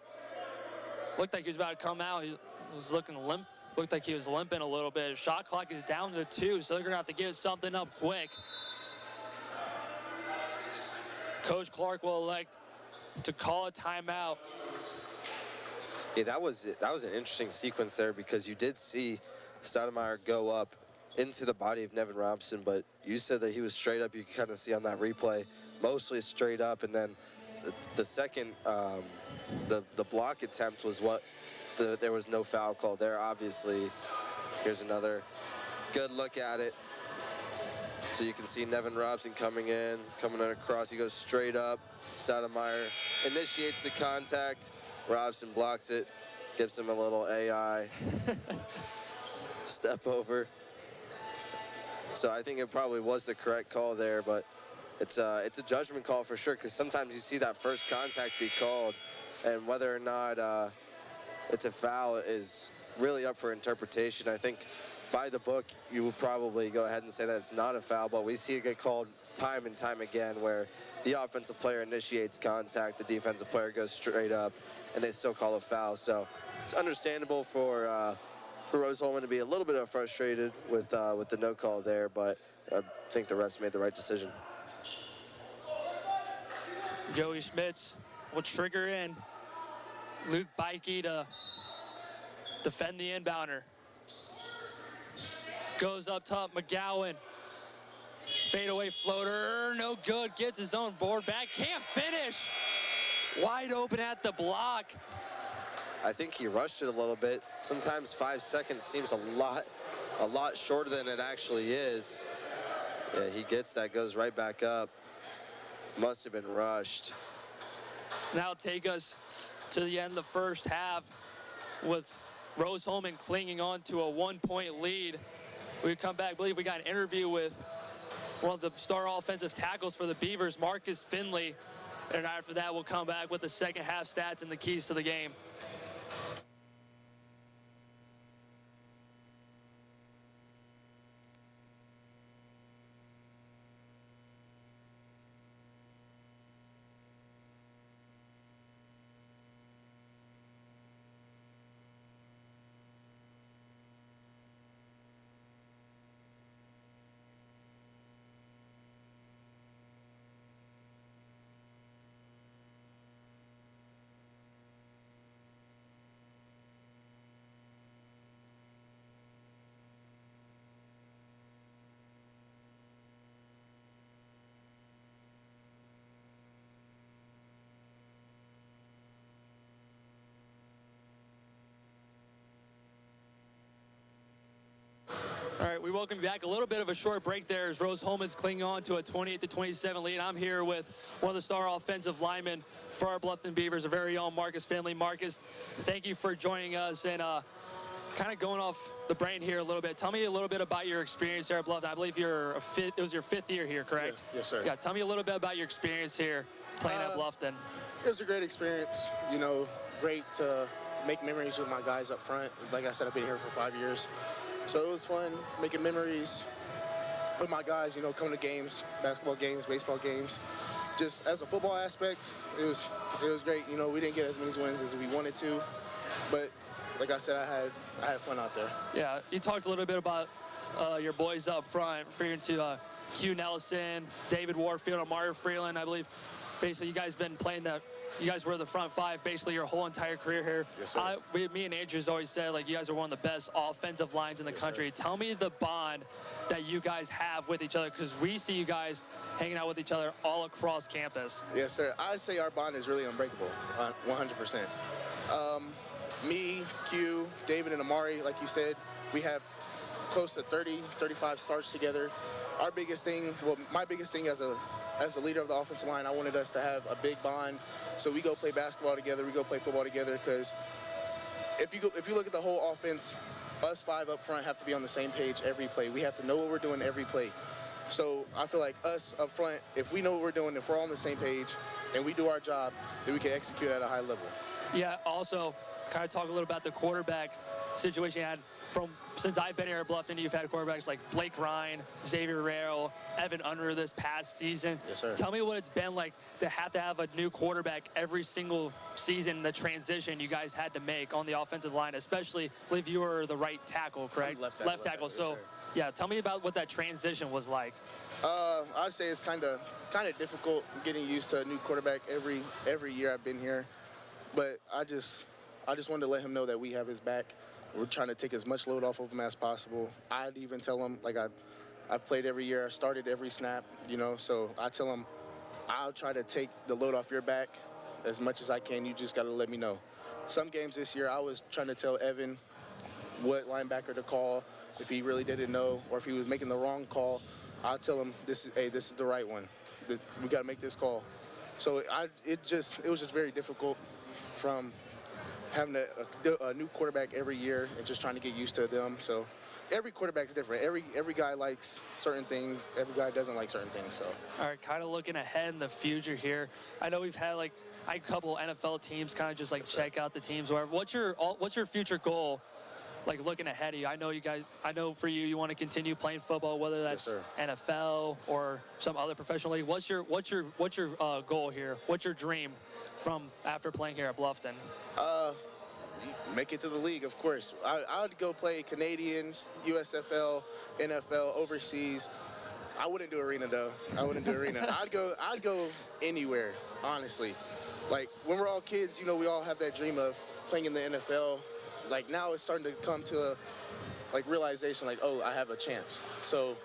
Looked like he was about to come out. He was looking limp. Looked like he was limping a little bit. Shot clock is down to 2, so they're gonna have to get something up quick. Coach Clark will elect to call a timeout. Yeah, that was an interesting sequence there because you did see Studemeyer go up into the body of Nevin Robson, but you said that he was straight up. You can kind of see on that replay, mostly straight up, and then the second, the block attempt was what there was no foul call there. Obviously, here's another good look at it. So you can see Nevin Robson coming across. He goes straight up. Studemeyer initiates the contact. Robson blocks it. Gives him a little AI step over. So I think it probably was the correct call there, but it's a judgment call for sure, because sometimes you see that first contact be called, and whether or not it's a foul is really up for interpretation. I think by the book, you would probably go ahead and say that it's not a foul, but we see it get called time and time again where the offensive player initiates contact, the defensive player goes straight up, and they still call a foul. So it's understandable for Rose-Hulman to be a little bit frustrated with the no call there, but I think the refs made the right decision. Joey Schmitz will trigger in. Luke Beike to defend the inbounder. Goes up top, McGowan. Fadeaway floater, no good. Gets his own board back, can't finish. Wide open at the block. I think he rushed it a little bit. Sometimes 5 seconds seems a lot shorter than it actually is. Yeah, he gets that, goes right back up. Must have been rushed. Now take us to the end of the first half with Rose-Hulman clinging on to a 1-point lead. We come back, I believe we got an interview with one of the star offensive tackles for the Beavers, Marcus Finley. And after that, we'll come back with the second half stats and the keys to the game. All right, we welcome you back. A little bit of a short break there as Rose-Hulman's clinging on to a 28-27 lead. I'm here with one of the star offensive linemen for our Bluffton Beavers, our very own Marcus Finley. Marcus, thank you for joining us, and kind of going off the brain here a little bit. Tell me a little bit about your experience here at Bluffton. I believe it was your 5th year here, correct? Yes, sir. Yeah, tell me a little bit about your experience here playing at Bluffton. It was a great experience, you know, great to make memories with my guys up front. Like I said, I've been here for 5 years. So it was fun making memories with my guys, you know, coming to games, basketball games, baseball games. Just as a football aspect, it was great. You know, we didn't get as many wins as we wanted to, but like I said, I had fun out there. Yeah, you talked a little bit about your boys up front, referring to Q Nelson, David Warfield, and Mario Freeland. I believe basically you guys been playing that. You guys were the front five basically your whole entire career here. Yes, sir. Me and Andrew's always said, like, you guys are one of the best offensive lines in the country. Sir. Tell me the bond that you guys have with each other, because we see you guys hanging out with each other all across campus. Yes, sir. I'd say our bond is really unbreakable, 100%. Me, Q, David, and Amari, like you said, we have close to 30, 35 starts together. Our biggest thing, well, my biggest thing as a leader of the offensive line, I wanted us to have a big bond. So we go play basketball together, we go play football together, because if you look at the whole offense, us 5 up front have to be on the same page every play. We have to know what we're doing every play. So I feel like us up front, if we know what we're doing, if we're all on the same page and we do our job, then we can execute at a high level. Yeah, also kind of talk a little about the quarterback situation you had. Since I've been here at Bluffton, you've had quarterbacks like Blake Ryan, Xavier Rarrell, Evan Unruh this past season. Yes, sir. Tell me what it's been like to have a new quarterback every single season, the transition you guys had to make on the offensive line, especially, I believe you were the right tackle, correct? Left tackle. So, yes, yeah, tell me about what that transition was like. I'd say it's kind of difficult getting used to a new quarterback every year I've been here. But I just wanted to let him know that we have his back. We're trying to take as much load off of him as possible. I'd even tell him, like, I've played every year, I started every snap, you know, so I tell him, I'll try to take the load off your back as much as I can. You just got to let me know. Some games this year, I was trying to tell Evan what linebacker to call, if he really didn't know, or if he was making the wrong call. I'll tell him, this is the right one. We got to make this call. So it was just very difficult from having a new quarterback every year and just trying to get used to them. So every quarterback's different. Every guy likes certain things. Every guy doesn't like certain things. So. All right, kind of looking ahead in the future here. I know we've had like a couple NFL teams kind of just like check out the teams. Whatever. What's your future goal? Like looking ahead of you, I know for you, you want to continue playing football, whether that's NFL or some other professional league. What's your goal here? What's your dream from after playing here at Bluffton? Make it to the league, of course. I would go play Canadians, USFL, NFL, overseas. I wouldn't do arena though. I wouldn't do arena. I'd go anywhere, honestly. Like when we're all kids, you know, we all have that dream of playing in the NFL. Like now it's starting to come to a realization like, oh, I have a chance. So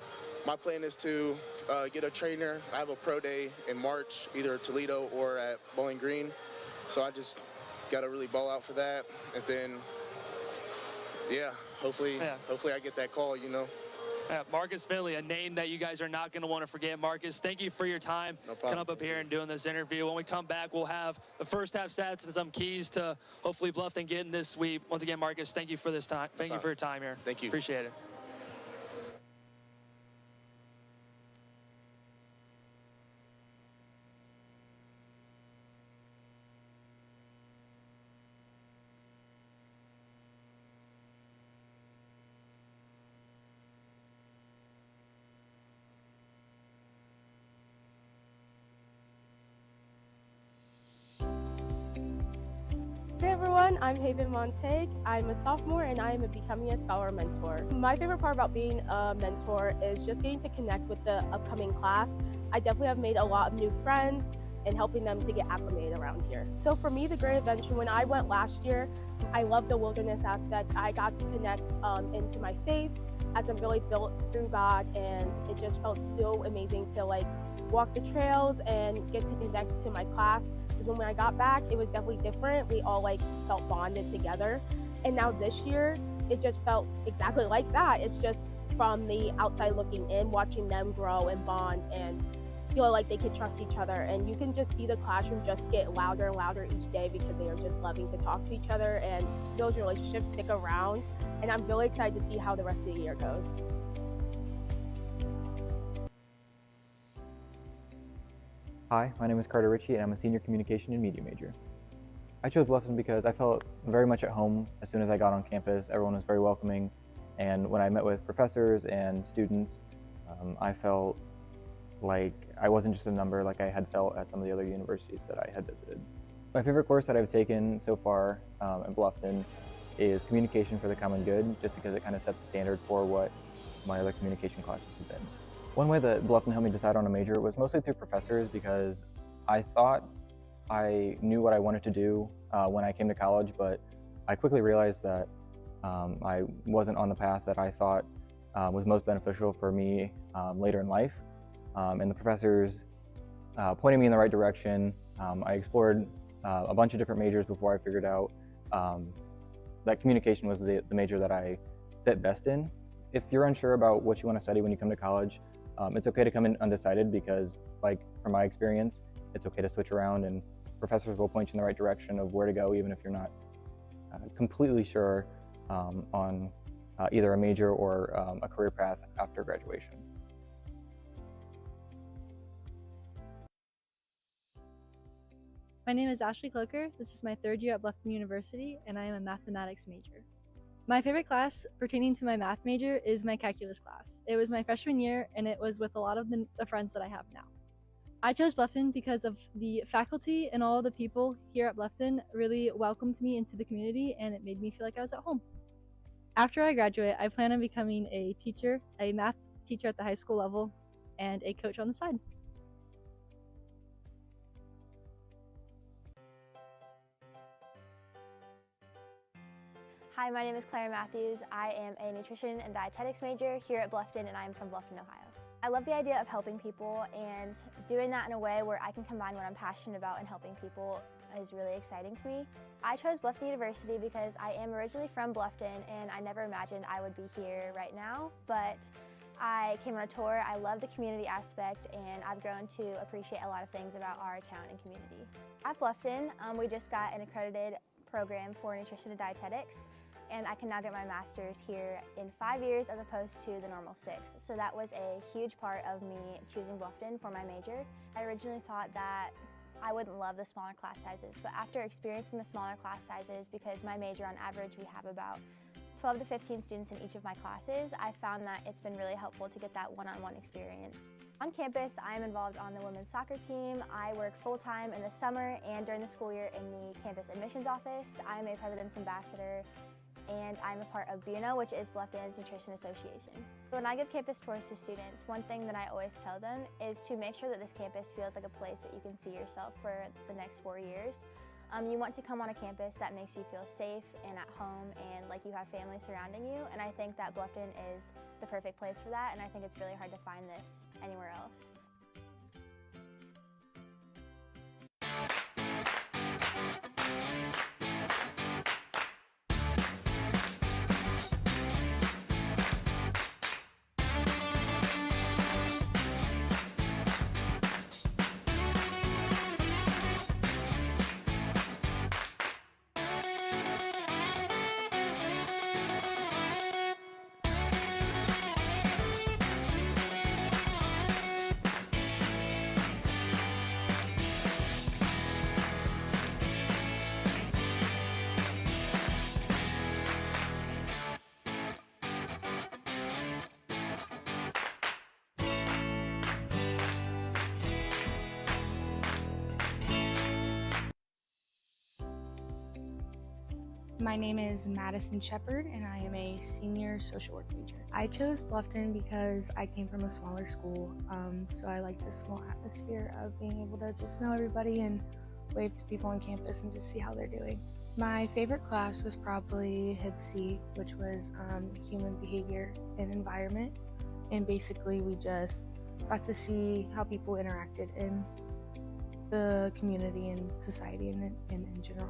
my plan is to get a trainer. I have a pro day in March, either Toledo or at Bowling Green. So I just got to really ball out for that. And then, yeah, hopefully I get that call, you know. Marcus Finley, a name that you guys are not going to want to forget. Marcus, thank you for your time. No problem. Coming up here and doing this interview. When we come back, we'll have the first half stats and some keys to hopefully Bluffton getting this sweep. Once again, Marcus, thank you for this time. Thank you for your time here. Thank you. Appreciate it. Hey everyone, I'm Haven Montague. I'm a sophomore and I am becoming a scholar mentor. My favorite part about being a mentor is just getting to connect with the upcoming class. I definitely have made a lot of new friends and helping them to get acclimated around here. So for me, the Great Adventure, when I went last year, I loved the wilderness aspect. I got to connect into my faith as I'm really built through God, and it just felt so amazing to walk the trails and get to connect to my class. When I got back, it was definitely different. We all felt bonded together. And now this year, it just felt exactly like that. It's just from the outside looking in, watching them grow and bond and feel like they could trust each other. And you can just see the classroom just get louder and louder each day because they are just loving to talk to each other, and those relationships stick around. And I'm really excited to see how the rest of the year goes. Hi, my name is Carter Ritchie and I'm a senior communication and media major. I chose Bluffton because I felt very much at home as soon as I got on campus. Everyone was very welcoming, and when I met with professors and students, I felt like I wasn't just a number like I had felt at some of the other universities that I had visited. My favorite course that I've taken so far at Bluffton is Communication for the Common Good, just because it kind of sets the standard for what my other communication classes have been. One way that Bluffton helped me decide on a major was mostly through professors, because I thought I knew what I wanted to do when I came to college, but I quickly realized that I wasn't on the path that I thought was most beneficial for me later in life. And the professors pointed me in the right direction. I explored a bunch of different majors before I figured out that communication was the major that I fit best in. If you're unsure about what you want to study when you come to college, it's okay to come in undecided, because from my experience, it's okay to switch around, and professors will point you in the right direction of where to go, even if you're not completely sure on either a major or a career path after graduation. My name is Ashley Cloker. This is my third year at Bluffton University, and I am a mathematics major. My favorite class pertaining to my math major is my calculus class. It was my freshman year, and it was with a lot of the friends that I have now. I chose Bluffton because of the faculty and all the people here at Bluffton really welcomed me into the community, and it made me feel like I was at home. After I graduate, I plan on becoming a teacher, a math teacher at the high school level, and a coach on the side. Hi, my name is Claire Matthews. I am a nutrition and dietetics major here at Bluffton, and I am from Bluffton, Ohio. I love the idea of helping people, and doing that in a way where I can combine what I'm passionate about and helping people is really exciting to me. I chose Bluffton University because I am originally from Bluffton, and I never imagined I would be here right now, but I came on a tour. I love the community aspect, and I've grown to appreciate a lot of things about our town and community. At Bluffton, we just got an accredited program for nutrition and dietetics, and I can now get my master's here in 5 years as opposed to the normal 6. So that was a huge part of me choosing Bluffton for my major. I originally thought that I wouldn't love the smaller class sizes, but after experiencing the smaller class sizes, because my major on average we have about 12 to 15 students in each of my classes, I found that it's been really helpful to get that one-on-one experience. On campus, I am involved on the women's soccer team. I work full-time in the summer and during the school year in the campus admissions office. I am a President's Ambassador, and I'm a part of BNO, which is Bluffton's Nutrition Association. When I give campus tours to students, one thing that I always tell them is to make sure that this campus feels like a place that you can see yourself for the next 4 years. You want to come on a campus that makes you feel safe and at home and like you have family surrounding you, and I think that Bluffton is the perfect place for that, and I think it's really hard to find this anywhere else. My name is Madison Shepard, and I am a senior social work major. I chose Bluffton because I came from a smaller school, so I like the small atmosphere of being able to just know everybody and wave to people on campus and just see how they're doing. My favorite class was probably HIPC, which was human behavior and environment, and basically we just got to see how people interacted in the community and society and in general.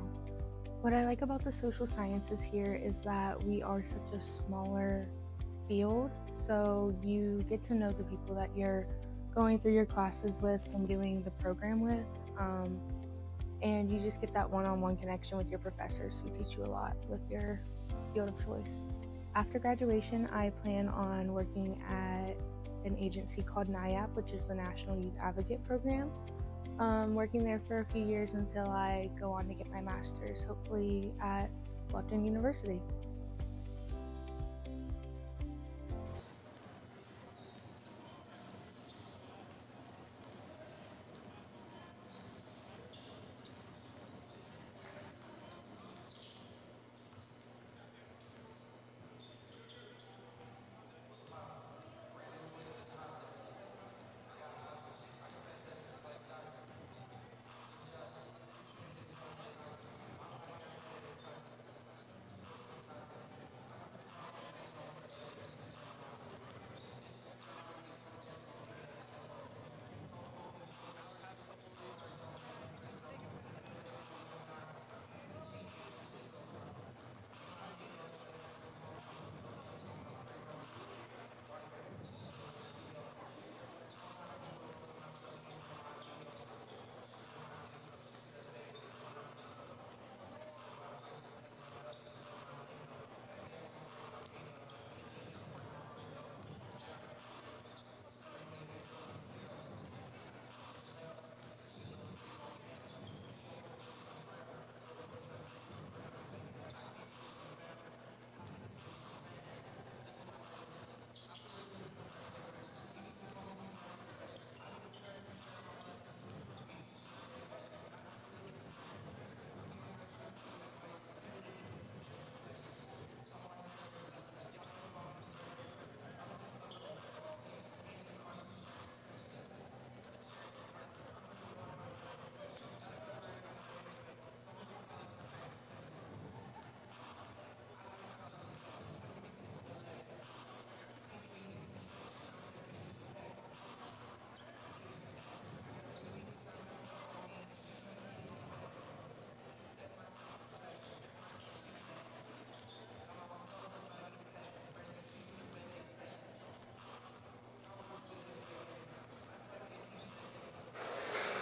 What I like about the social sciences here is that we are such a smaller field, so you get to know the people that you're going through your classes with and doing the program with, and you just get that one-on-one connection with your professors who teach you a lot with your field of choice. After graduation, I plan on working at an agency called NIAP, which is the National Youth Advocate Program. Working there for a few years until I go on to get my master's, hopefully at Bluffton University.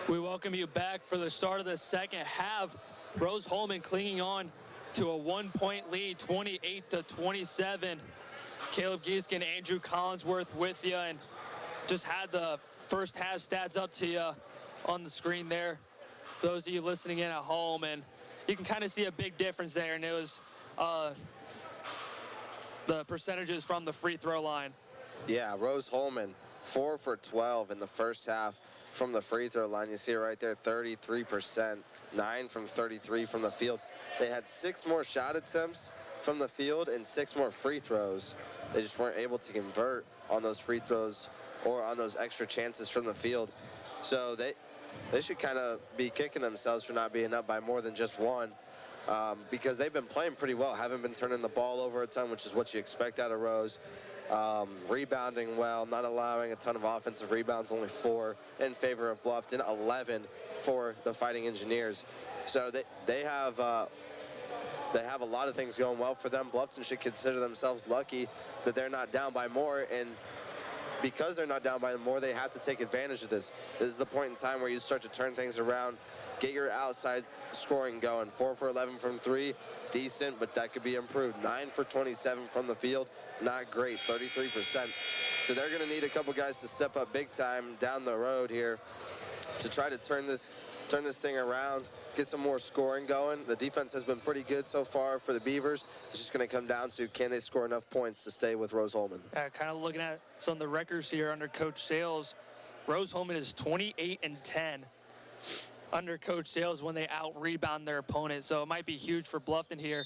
We welcome you back for the start of the second half. Rose-Hulman clinging on to a 1-point lead, 28-27. Caleb Gieskin, Andrew Collinsworth with you, and just had the first half stats up to you on the screen there. Those of you listening in at home, and you can kind of see a big difference there, and it was the percentages from the free throw line. Yeah, Rose-Hulman, 4 for 12 in the first half from the free throw line. You see it right there, 33%, 9 from 33 from the field. They had 6 more shot attempts from the field and 6 more free throws. They just weren't able to convert on those free throws or on those extra chances from the field. So they should kind of be kicking themselves for not being up by more than just one, because they've been playing pretty well, haven't been turning the ball over a ton, which is what you expect out of Rose. Rebounding well, not allowing a ton of offensive rebounds, only 4 in favor of Bluffton, 11 for the Fighting Engineers. So they have a lot of things going well for them. Bluffton should consider themselves lucky that they're not down by more, and because they're not down by more, they have to take advantage of this. This is the point in time where you start to turn things around, get your outside scoring going. 4 for 11 from 3, decent, but that could be improved. 9 for 27 from the field, not great, 33%. So they're gonna need a couple guys to step up big time down the road here to try to turn this thing around, get some more scoring going. The defense has been pretty good so far for the Beavers. It's just going to come down to, can they score enough points to stay with Rose-Hulman? Kind of looking at some of the records here under Coach Sales. Rose-Hulman is 28-10 under Coach Sales when they out-rebound their opponent. So it might be huge for Bluffton here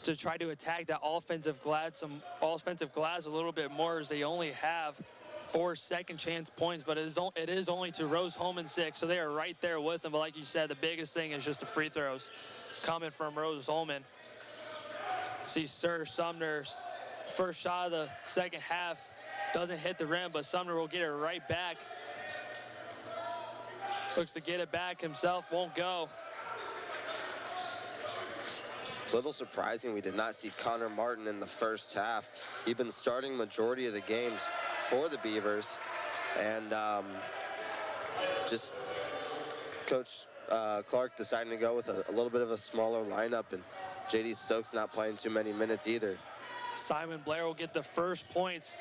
to try to attack that offensive glass a little bit more, as they only have 4 second chance points, but it is only to Rose-Hulman 6, so they are right there with them. But like you said, the biggest thing is just the free throws coming from Rose-Hulman. See Sir Sumner's first shot of the second half doesn't hit the rim, but Sumner will get it right back. Looks to get it back himself, won't go. Little surprising, we did not see Connor Martin in the first half. He'd been starting majority of the games for the Beavers, and just Coach Clark deciding to go with a little bit of a smaller lineup, and J.D. Stokes not playing too many minutes either. Simon Blair will get the first points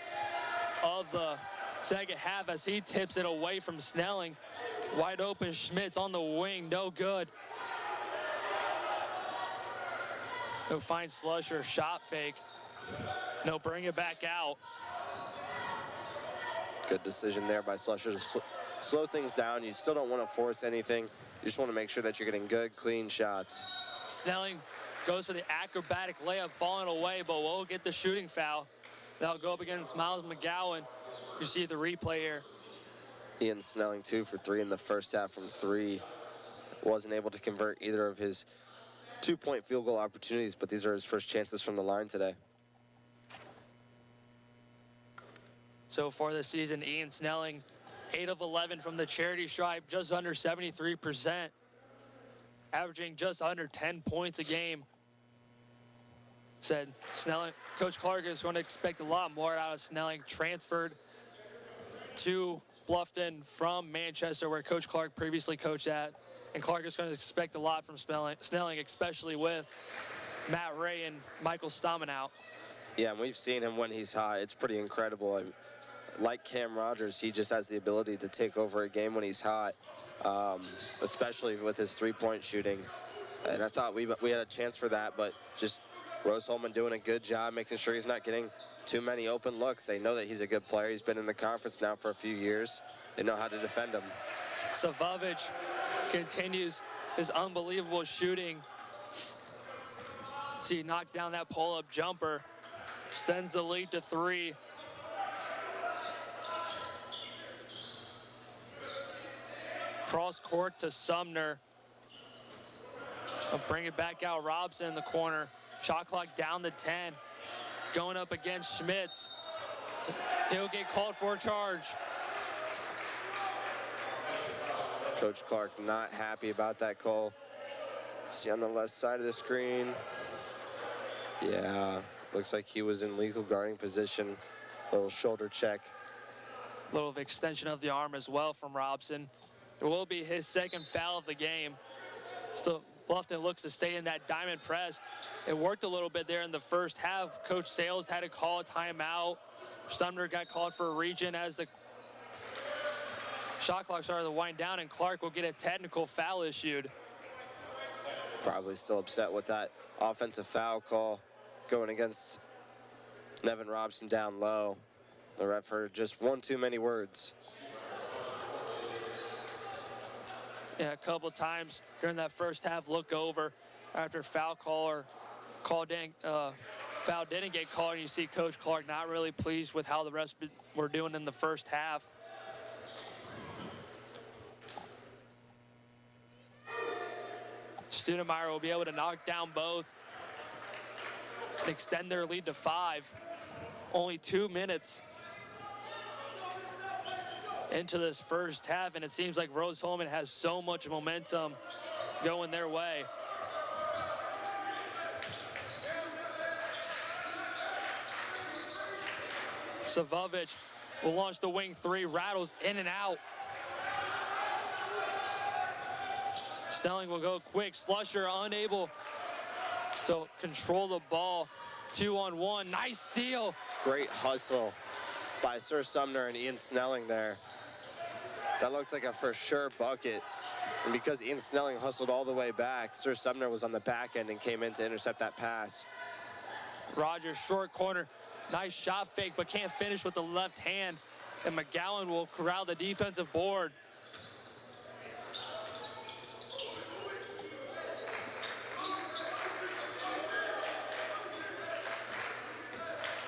of the second half as he tips it away from Snelling. Wide open, Schmitz on the wing, no good. He'll find Slusher, shot fake. No, bring it back out. Good decision there by Slusher to slow things down. You still don't want to force anything. You just want to make sure that you're getting good, clean shots. Snelling goes for the acrobatic layup, falling away, but will get the shooting foul. That'll go up against Miles McGowan. You see the replay here. Ian Snelling 2 for 3 in the first half from 3. Wasn't able to convert either of his 2-point field goal opportunities, but these are his first chances from the line today. So far this season, Ian Snelling, 8 of 11 from the charity stripe, just under 73%, averaging just under 10 points a game. Said Snelling, Coach Clark is going to expect a lot more out of Snelling, transferred to Bluffton from Manchester, where Coach Clark previously coached at. And Clark is going to expect a lot from Snelling, especially with Matt Ray and Michael Stammen out. Yeah, and we've seen him when he's hot. It's pretty incredible. Like Cam Rogers, he just has the ability to take over a game when he's hot, especially with his 3-point shooting. And I thought we had a chance for that, but just Rose-Hulman doing a good job making sure he's not getting too many open looks. They know that he's a good player. He's been in the conference now for a few years. They know how to defend him. Savovich continues his unbelievable shooting. See, he knocks down that pull-up jumper, extends the lead to 3. Cross court to Sumner. They'll bring it back out. Robson in the corner. Shot clock down to 10. Going up against Schmitz. He'll get called for a charge. Coach Clark not happy about that call. See on the left side of the screen. Yeah, looks like he was in legal guarding position. Little shoulder check. Little extension of the arm as well from Robson. It will be his second foul of the game. Still, Bluffton looks to stay in that diamond press. It worked a little bit there in the first half. Coach Sales had to call a timeout. Sumner got called for a region as the shot clock started to wind down, and Clark will get a technical foul issued. Probably still upset with that offensive foul call going against Nevin Robson down low. The ref heard just one too many words. Yeah, a couple times during that first half, look over after foul foul didn't get called, and you see Coach Clark not really pleased with how the rest were doing in the first half. Studemeyer will be able to knock down both and extend their lead to 5. Only 2 minutes into this first half, and it seems like Rose-Hulman has so much momentum going their way. Savovich will launch the wing 3, rattles in and out. Snelling will go quick. Slusher unable to control the ball. 2-on-1, nice steal. Great hustle by Sir Sumner and Ian Snelling there. That looked like a for sure bucket. And because Ian Snelling hustled all the way back, Sir Sumner was on the back end and came in to intercept that pass. Rogers, short corner. Nice shot fake, but can't finish with the left hand. And McGowan will corral the defensive board.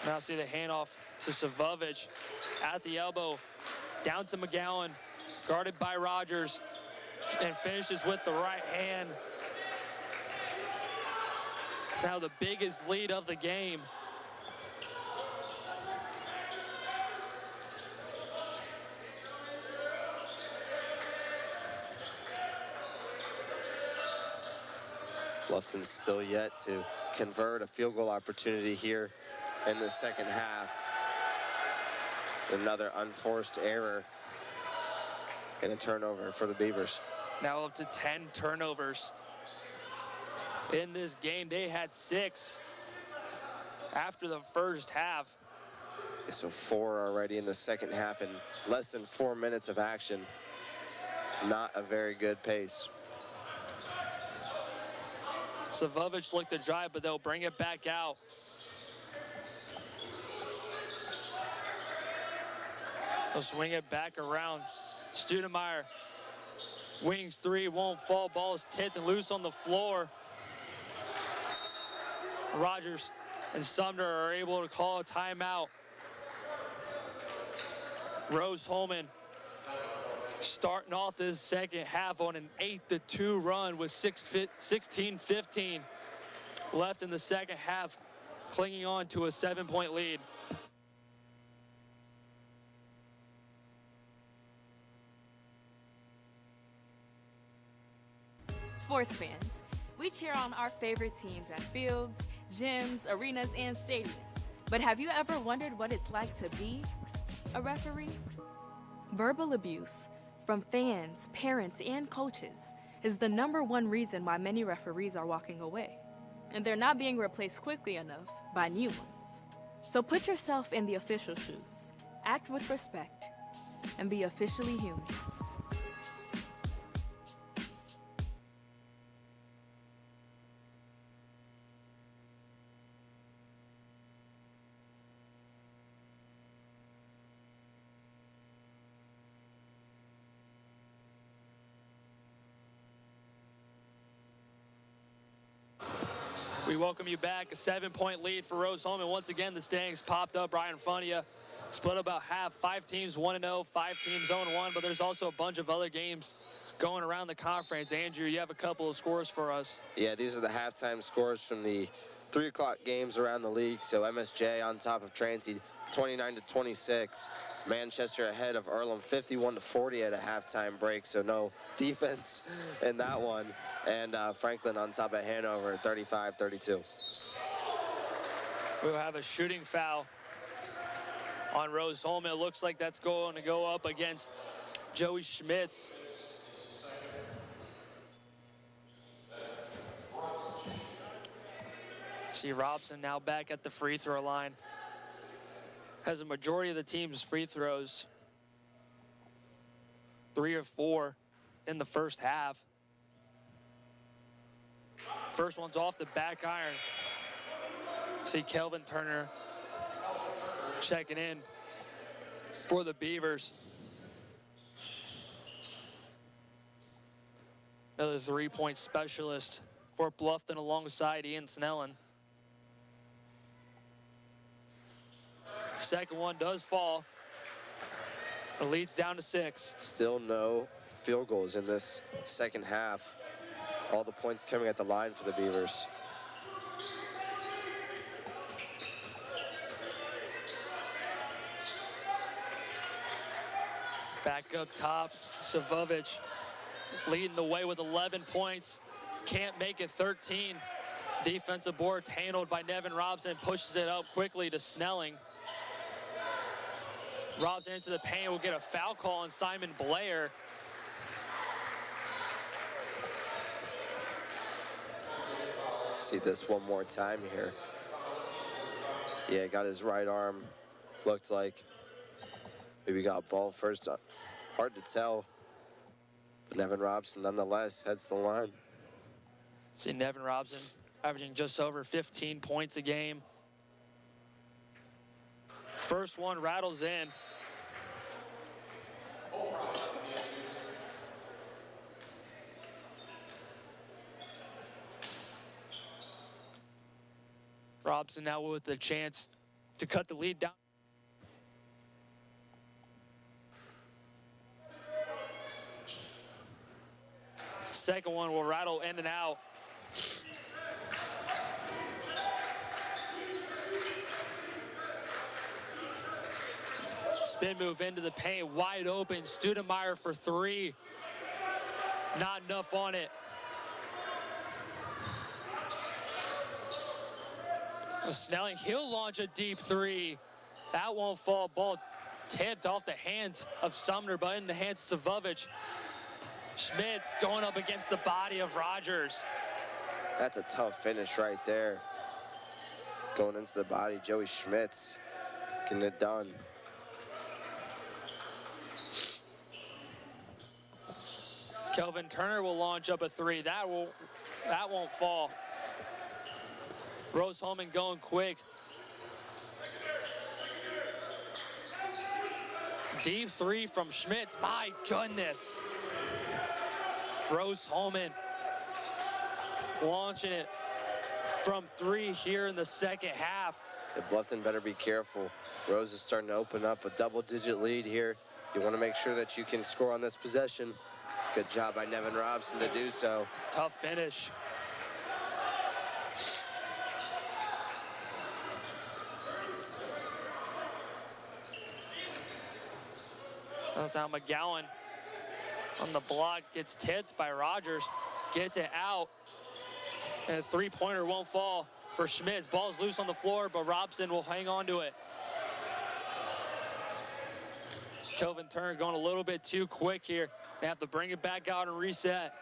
Now see the handoff to Savovich at the elbow, down to McGowan, guarded by Rogers, and finishes with the right hand. Now the biggest lead of the game. Bluffton's still yet to convert a field goal opportunity here in the second half. Another unforced error and a turnover for the Beavers. Now up to 10 turnovers in this game. They had 6 after the first half. So 4 already in the second half in less than 4 minutes of action. Not a very good pace. Savovich looked to drive, but they'll bring it back out. They'll swing it back around. Studemeyer, wings 3, won't fall. Ball is tipped and loose on the floor. Rogers and Sumner are able to call a timeout. Rose-Hulman starting off this second half on an 8-2 run with 16:15 left in the second half, clinging on to a 7-point lead. Sports fans, we cheer on our favorite teams at fields, gyms, arenas, and stadiums. But have you ever wondered what it's like to be a referee? Verbal abuse from fans, parents, and coaches is the #1 reason why many referees are walking away. And they're not being replaced quickly enough by new ones. So put yourself in the official shoes, act with respect, and be officially human. We welcome you back. A 7-point lead for Rose-Hulman. Once again, the standings popped up right in front of you. Split about half. 5 teams 1-0, 5 teams 0-1, but there's also a bunch of other games going around the conference. Andrew, you have a couple of scores for us. Yeah, these are the halftime scores from the 3 o'clock games around the league. So MSJ on top of Transy, 29-26. Manchester ahead of Earlham, 51-40 at a halftime break. So no defense in that one. And Franklin on top of Hanover, 35-32. We'll have a shooting foul on Rose-Hulman. It looks like that's going to go up against Joey Schmitz. See Robson now back at the free throw line. Has a majority of the team's free throws. 3 of 4 in the first half. First one's off the back iron. See Kelvin Turner checking in for the Beavers. Another 3-point specialist for Bluffton alongside Ian Snellen. Second one does fall. The lead's down to 6. Still no field goals in this second half. All the points coming at the line for the Beavers. Back up top, Savovic leading the way with 11 points. Can't make it 13. Defensive boards handled by Nevin Robson, pushes it up quickly to Snelling. Robson into the paint, will get a foul call on Simon Blair. See this one more time here. Yeah, got his right arm. Looked like maybe got ball first. Hard to tell. But Nevin Robson, nonetheless, heads to the line. See Nevin Robson averaging just over 15 points a game. First one rattles in. Robson now with the chance to cut the lead down. Second one will rattle in and out. Spin move into the paint, wide open. Studemeyer for 3. Not enough on it. Snelling, he'll launch a deep 3. That won't fall. Ball tipped off the hands of Sumner, but in the hands of Savovic. Schmitz going up against the body of Rogers. That's a tough finish right there. Going into the body, Joey Schmitz getting it done. Kelvin Turner will launch up a 3. That won't fall. Rose-Hulman going quick. Deep 3 from Schmitz. My goodness. Rose-Hulman launching it from 3 here in the second half. The Bluffton better be careful. Rose is starting to open up a double-digit lead here. You want to make sure that you can score on this possession. Good job by Nevin Robson to do so. Tough finish. That's how McGowan on the block gets tipped by Rogers, gets it out, and a 3-pointer won't fall for Schmitz. Ball's loose on the floor, but Robson will hang on to it. Kelvin Turner going a little bit too quick here. They have to bring it back out and reset.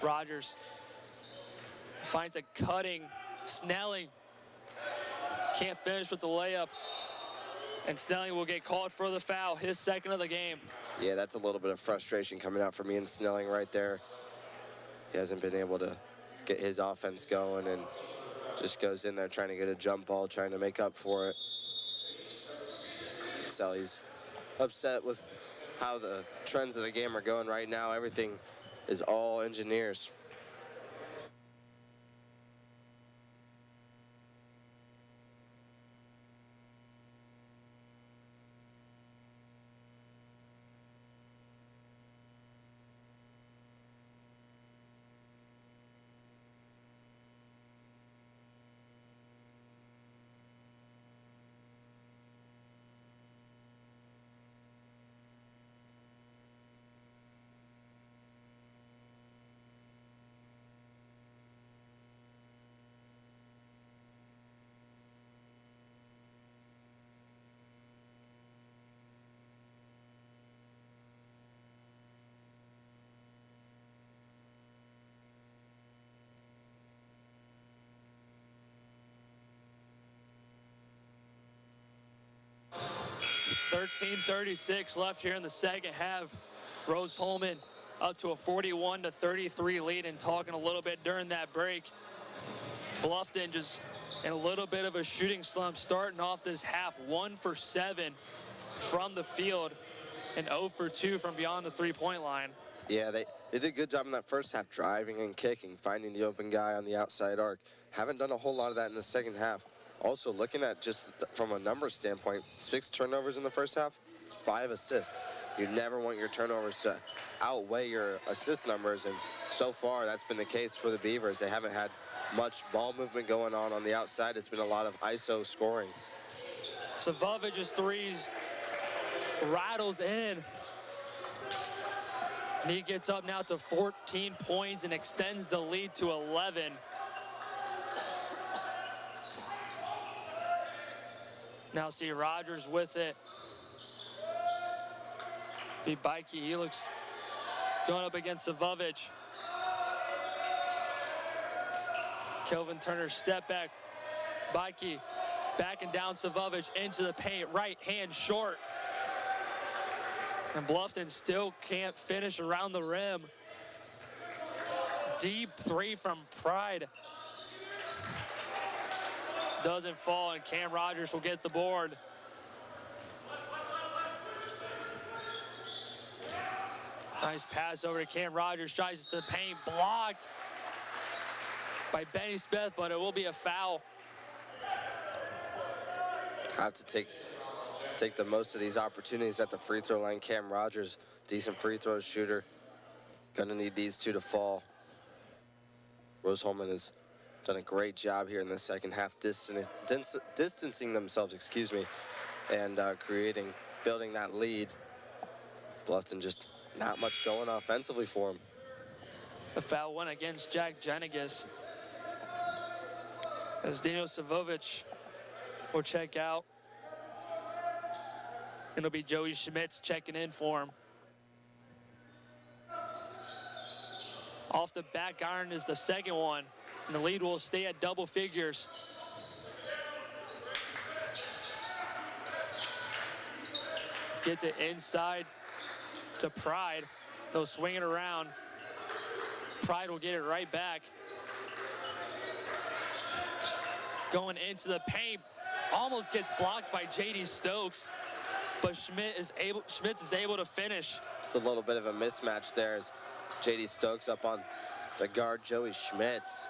Rogers finds a cutting Snelling. Can't finish with the layup. And Snelling will get called for the foul, his second of the game. Yeah, that's a little bit of frustration coming out from Ian Snelling right there. He hasn't been able to get his offense going and just goes in there trying to get a jump ball, trying to make up for it. You can tell he's upset with how the trends of the game are going right now. Everything is all engineers. 13:36 left here in the second half. Rose-Hulman up to a 41-33 lead, and talking a little bit during that break. Bluffton just in a little bit of a shooting slump starting off this half. 1 for 7 from the field and 0 for 2 from beyond the three-point line. Yeah, they did a good job in that first half, driving and kicking, finding the open guy on the outside arc. Haven't done a whole lot of that in the second half. Also, looking at just from a numbers standpoint, 6 turnovers in the first half, 5 assists. You never want your turnovers to outweigh your assist numbers, and so far that's been the case for the Beavers. They haven't had much ball movement going on the outside. It's been a lot of ISO scoring. Savovic's threes rattles in. And he gets up now to 14 points and extends the lead to 11. Now see Rogers with it. See Bikey, he looks going up against Savovic. Kelvin Turner step back. Bikey backing down Savovic into the paint, right hand short. And Bluffton still can't finish around the rim. Deep three from Pride. Doesn't fall, and Cam Rogers will get the board. Nice pass over to Cam Rogers, tries to the paint, blocked by Benny Smith, but it will be a foul. Have to take the most of these opportunities at the free throw line. Cam Rogers, decent free throw shooter. Gonna need these two to fall. Rose-Hulman has done a great job here in the second half, distancing themselves, excuse me, and building that lead. Bluffton just not much going offensively for him. The foul went against Jack Jenigas, as Dino Savovic will check out. It'll be Joey Schmitz checking in for him. Off the back iron is the second one, and the lead will stay at double figures. Gets it inside to Pride. They'll swing it around. Pride will get it right back. Going into the paint, almost gets blocked by J.D. Stokes, but Schmitz is able to finish. It's a little bit of a mismatch there as J.D. Stokes up on the guard, Joey Schmitz.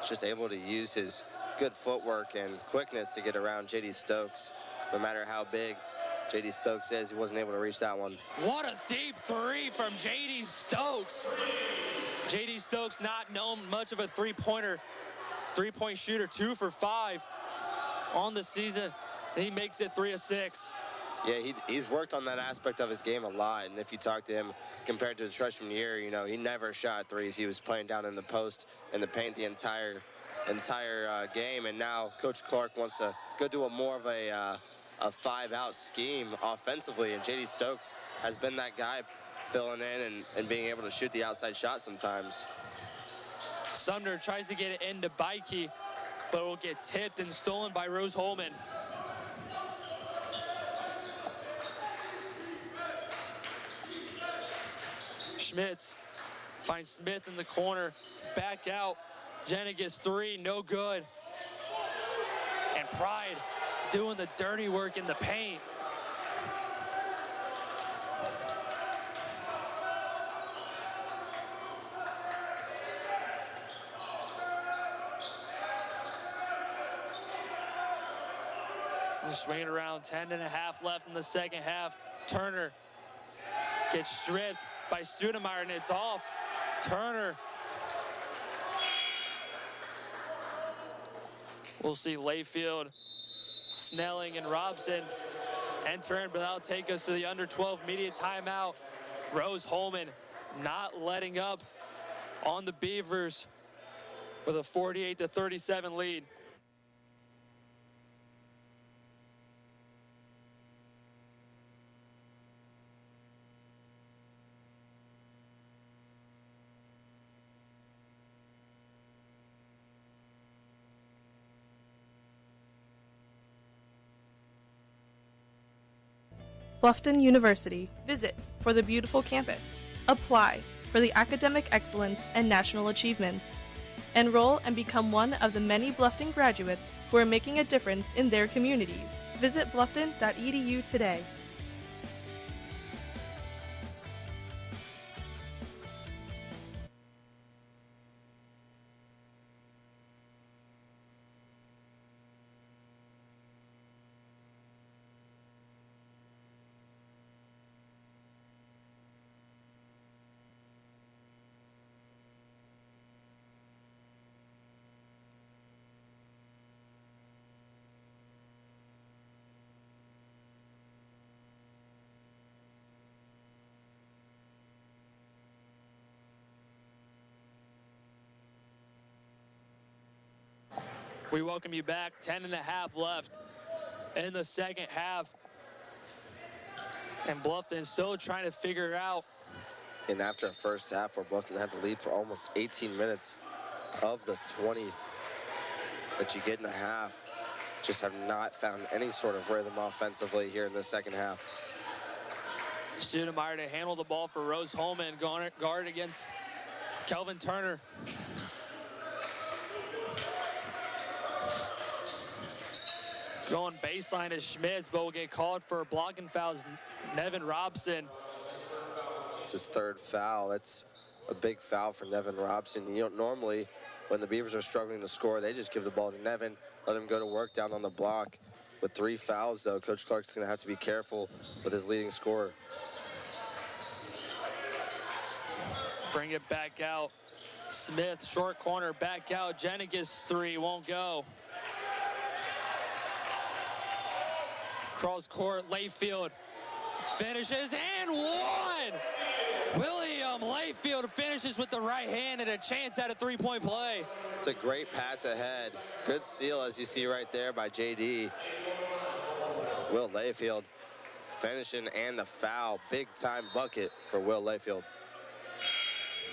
Just able to use his good footwork and quickness to get around J.D. Stokes. No matter how big J.D. Stokes is, he wasn't able to reach that one. What a deep three from J.D. Stokes. J.D. Stokes not known much of a three-point shooter, 2 for 5 on the season, and he makes it 3 of 6. Yeah, he's worked on that aspect of his game a lot, and if you talk to him compared to his freshman year, you know, he never shot threes. He was playing down in the post and the paint the entire game, and now Coach Clark wants to go do more of a 5-out scheme offensively, and J.D. Stokes has been that guy filling in and being able to shoot the outside shot sometimes. Sumner tries to get it into Bikey, but will get tipped and stolen by Rose-Hulman. Schmitz finds Smith in the corner, back out. Jenigas 3, no good. And Pride doing the dirty work in the paint. We're swinging around, 10.5 left in the second half. Turner gets stripped by Studemeyer, and it's off. Turner. We'll see Layfield, Snelling, and Robson entering, but that'll take us to the under 12 media timeout. Rose-Hulman not letting up on the Beavers with a 48-37 lead. Bluffton University. Visit for the beautiful campus. Apply for the academic excellence and national achievements. Enroll and become one of the many Bluffton graduates who are making a difference in their communities. Visit bluffton.edu today. We welcome you back. 10.5 left in the second half. And Bluffton still trying to figure it out. And after a first half where Bluffton had the lead for almost 18 minutes of the 20 that you get in a half, just have not found any sort of rhythm offensively here in the second half. Studemeyer to handle the ball for Rose-Hulman, guard against Kelvin Turner. Going baseline to Schmitz, but will get called for blocking fouls. Nevin Robson. It's his third foul. That's a big foul for Nevin Robson. You know, normally when the Beavers are struggling to score, they just give the ball to Nevin, let him go to work down on the block. With 3 fouls, though, Coach Clark's going to have to be careful with his leading scorer. Bring it back out. Smith, short corner, back out. Jenigas 3, won't go. Cross court, Layfield finishes and one! William Layfield finishes with the right hand and a chance at a 3-point play. It's a great pass ahead. Good seal, as you see right there by JD. Will Layfield finishing and the foul. Big time bucket for Will Layfield.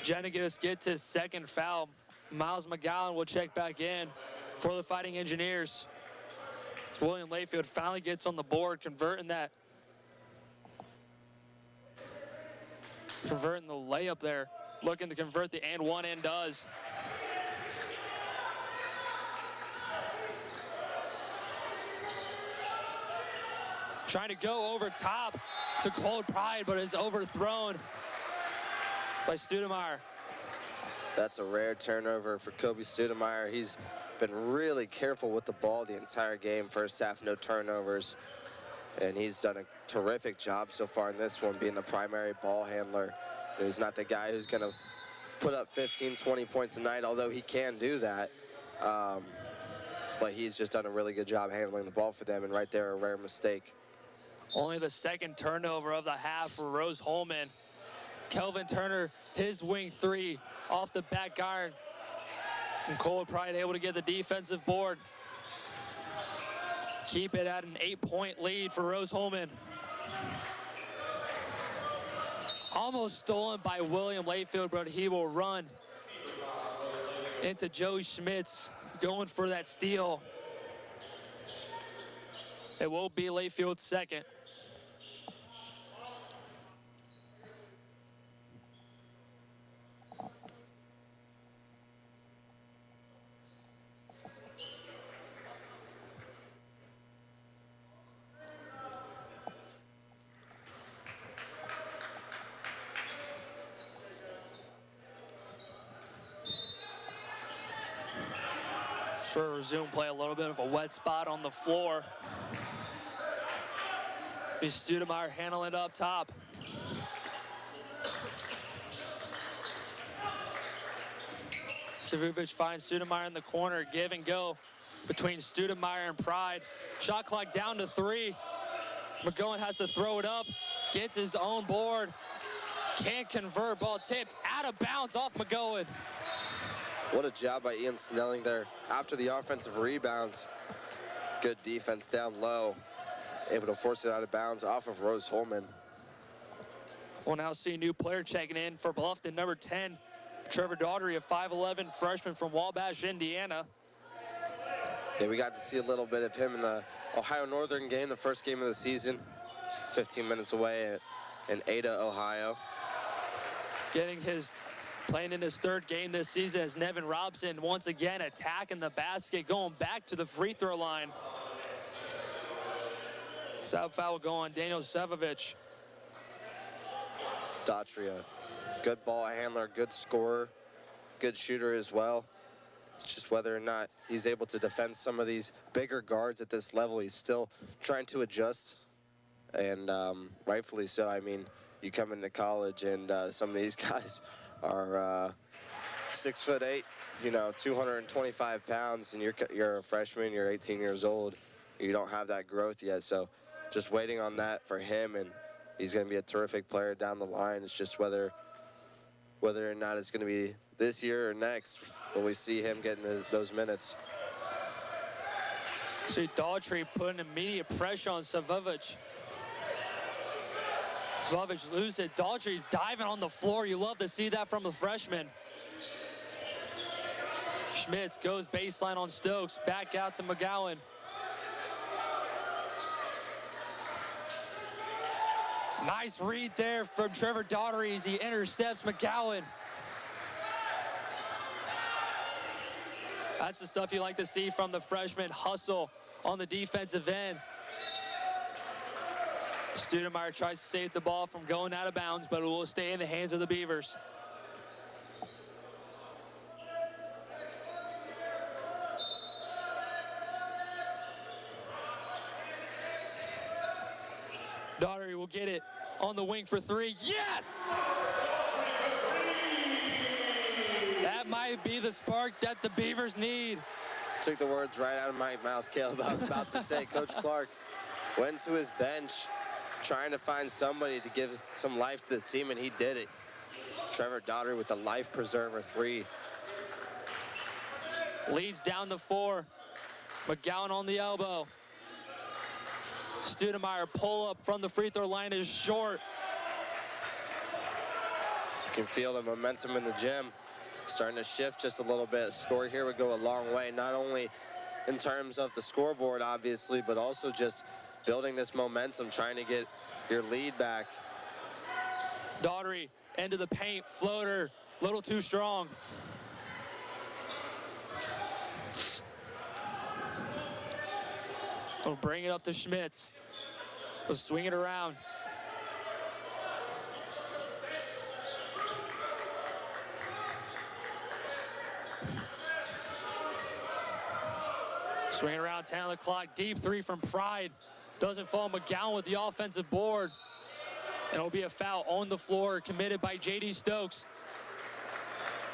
Jenigas gets his second foul. Miles McGowan will check back in for the Fighting Engineers. So William Layfield finally gets on the board, converting the layup there. Looking to convert the and one and does. Trying to go over top to Cold Pride, but is overthrown by Studemeyer. That's a rare turnover for Kobe Studemeyer. He's been really careful with the ball the entire game. First half, no turnovers. And he's done a terrific job so far in this one, being the primary ball handler. He's not the guy who's going to put up 15, 20 points a night, although he can do that. But he's just done a really good job handling the ball for them, and right there, a rare mistake. Only the second turnover of the half for Rose-Hulman. Kelvin Turner, his wing 3 off the back iron. And Cole Pride able to get the defensive board. Keep it at an 8-point lead for Rose-Hulman. Almost stolen by William Layfield, but he will run into Joey Schmitz, going for that steal. It will be Layfield's second. For a resume play, a little bit of a wet spot on the floor. Is Studemeyer handling it up top. Savuvic finds Studemeyer in the corner, give and go between Studemeyer and Pride. Shot clock down to 3. McGowan has to throw it up, gets his own board, can't convert, ball tipped out of bounds off McGowan. What a job by Ian Snelling there after the offensive rebounds. Good defense down low, able to force it out of bounds off of Rose-Hulman. We'll now see a new player checking in for Bluffton, number 10, Trevor Daughtery, a 5'11" freshman from Wabash, Indiana. Yeah, we got to see a little bit of him in the Ohio Northern game, the first game of the season. 15 minutes away in Ada, Ohio. Playing in his third game this season as Nevin Robson once again attacking the basket, going back to the free throw line. Foul will go on Daniel Sevovic. Daughtry, good ball handler, good scorer, good shooter as well. It's just whether or not he's able to defend some of these bigger guards at this level. He's still trying to adjust, and rightfully so. I mean, you come into college and some of these guys are 6'8", you know, 225 pounds, and you're a freshman, you're 18 years old. You don't have that growth yet, so just waiting on that for him, and he's going to be a terrific player down the line. It's just whether or not it's going to be this year or next when we see him getting those minutes. See Daughtry putting immediate pressure on Sevovic. Sevovic loses it. Daughtry diving on the floor. You love to see that from the freshman. Schmitz goes baseline on Stokes. Back out to McGowan. Nice read there from Trevor Daughtry as he intercepts McGowan. That's the stuff you like to see from the freshman. Hustle on the defensive end. Studemeyer tries to save the ball from going out of bounds, but it will stay in the hands of the Beavers. Daughtry will get it on the wing for three. Yes! That might be the spark that the Beavers need. Took the words right out of my mouth, Caleb. I was about to say, Coach Clark went to his bench trying to find somebody to give some life to this team, and he did it. Trevor Daughtry with the life preserver three. Leads down the floor. McGowan on the elbow. Studemeyer pull up from the free throw line is short. You can feel the momentum in the gym starting to shift just a little bit. Score here would go a long way, not only in terms of the scoreboard, obviously, but also just building this momentum, trying to get your lead back. Daughtry into the paint, floater, a little too strong. We'll bring it up to Schmitz. We'll swing it around. Swing it around, 10 on the clock. Deep three from Pride. Doesn't fall. McGowan with the offensive board. And it'll be a foul on the floor committed by J.D. Stokes.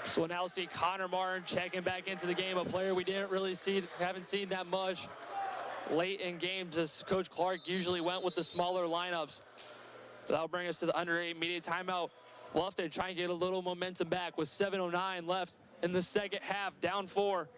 So we'll now see Connor Martin checking back into the game, a player we haven't seen that much late in games, as Coach Clark usually went with the smaller lineups. But that'll bring us to the under 8 immediate timeout. Bluffton trying to get a little momentum back with 7:09 left in the second half, down 4.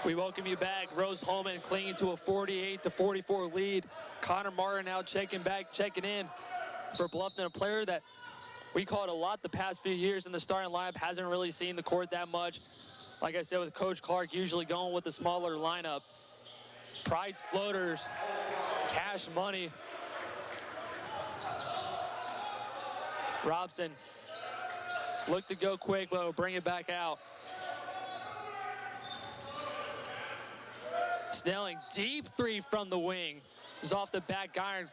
We welcome you back. Rose-Hulman clinging to a 48-44 lead. Connor Martin now checking in for Bluffton, a player that we called a lot the past few years in the starting lineup, hasn't really seen the court that much. Like I said, with Coach Clark usually going with the smaller lineup. Pride's floaters, cash money. Robson looked to go quick, but will bring it back out. Snelling, deep three from the wing. It's off the back iron.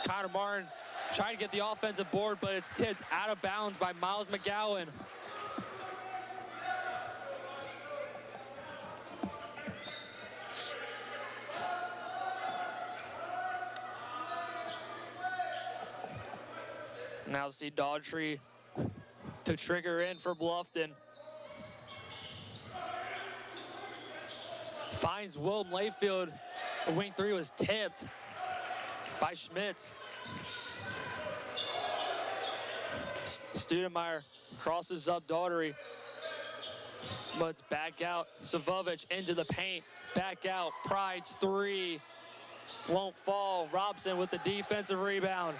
Connor Martin trying to get the offensive board, but it's tipped out of bounds by Miles McGowan. Now see Daughtry to trigger in for Bluffton. Finds Wilton Layfield. The wing three was tipped by Schmitz. Studemeyer crosses up Daughtry, but it's back out. Savovic into the paint, back out. Pride's three won't fall. Robson with the defensive rebound.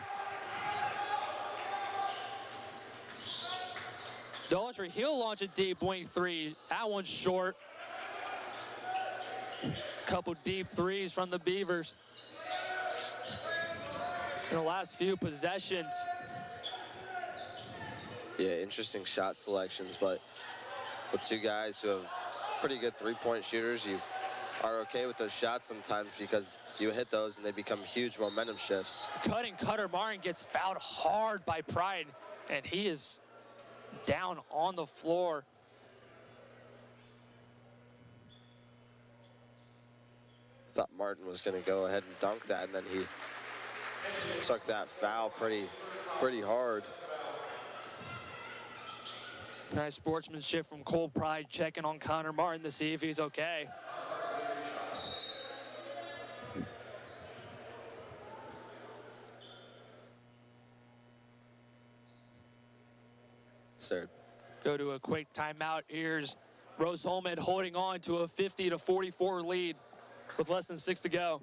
Daughtry, he'll launch a deep wing three. That one's short. Couple deep threes from the Beavers in the last few possessions. Yeah, interesting shot selections, but with two guys who have pretty good three-point shooters, you are okay with those shots sometimes because you hit those and they become huge momentum shifts. Cutter Martin gets fouled hard by Pride, and he is down on the floor. Thought Martin was going to go ahead and dunk that, and then he took that foul pretty hard. Nice sportsmanship from Cole Pride, checking on Connor Martin to see if he's okay. Sir. Go to a quick timeout. Here's Rose-Hulman holding on to a 50-44 lead with less than 6 to go.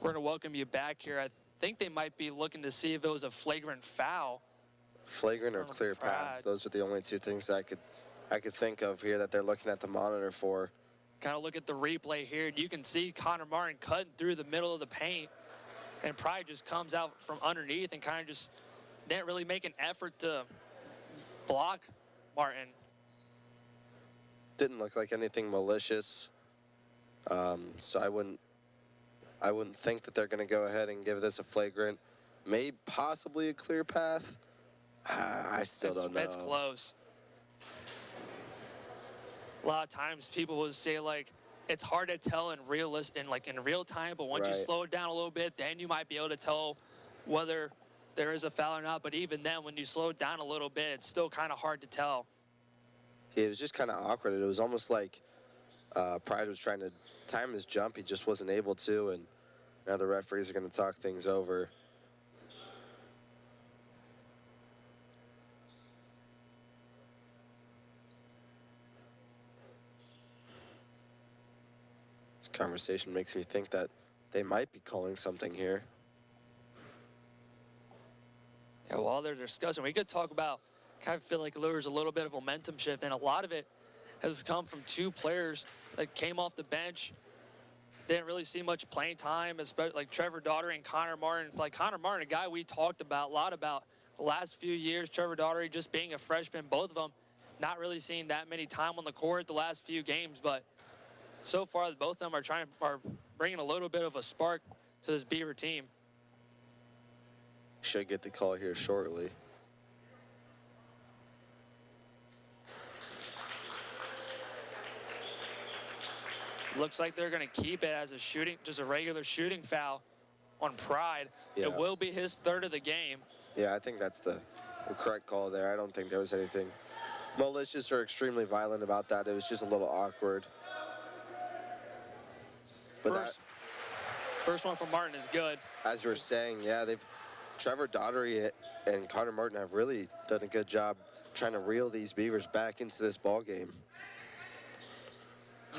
We're going to welcome you back here. I think they might be looking to see if it was a flagrant foul. Flagrant or clear path. Those are the only two things that I could think of here that they're looking at the monitor for. Kind of look at the replay here, and you can see Connor Martin cutting through the middle of the paint, and Pride just comes out from underneath and kind of just didn't really make an effort to block Martin. Didn't look like anything malicious, so I wouldn't think that they're going to go ahead and give this a flagrant. Maybe possibly a clear path. I still don't know. It's close. A lot of times people will say, like, it's hard to tell in real time, but once you slow it down a little bit, then you might be able to tell whether there is a foul or not. But even then, when you slow it down a little bit, it's still kind of hard to tell. Yeah, it was just kind of awkward. It was almost like Pride was trying to time his jump. He just wasn't able to, and now the referees are going to talk things over. This conversation makes me think that they might be calling something here. Yeah, while they're discussing, we could talk about, kind of feel like there was a little bit of momentum shift, and a lot of it has come from two players that came off the bench. Didn't really see much playing time, especially like Trevor Daughtry and Connor Martin. Like Connor Martin, a guy we talked about a lot about the last few years. Trevor Daughtry just being a freshman, both of them not really seeing that many time on the court the last few games, but so far both of them are bringing a little bit of a spark to this Beaver team. Should get the call here shortly. Looks like they're going to keep it as just a regular shooting foul on Pride. Yeah. It will be his third of the game. Yeah, I think that's the correct call there. I don't think there was anything malicious or extremely violent about that. It was just a little awkward. But first one from Martin is good. As you were saying, yeah, Trevor Daughtry and Connor Martin have really done a good job trying to reel these Beavers back into this ball game.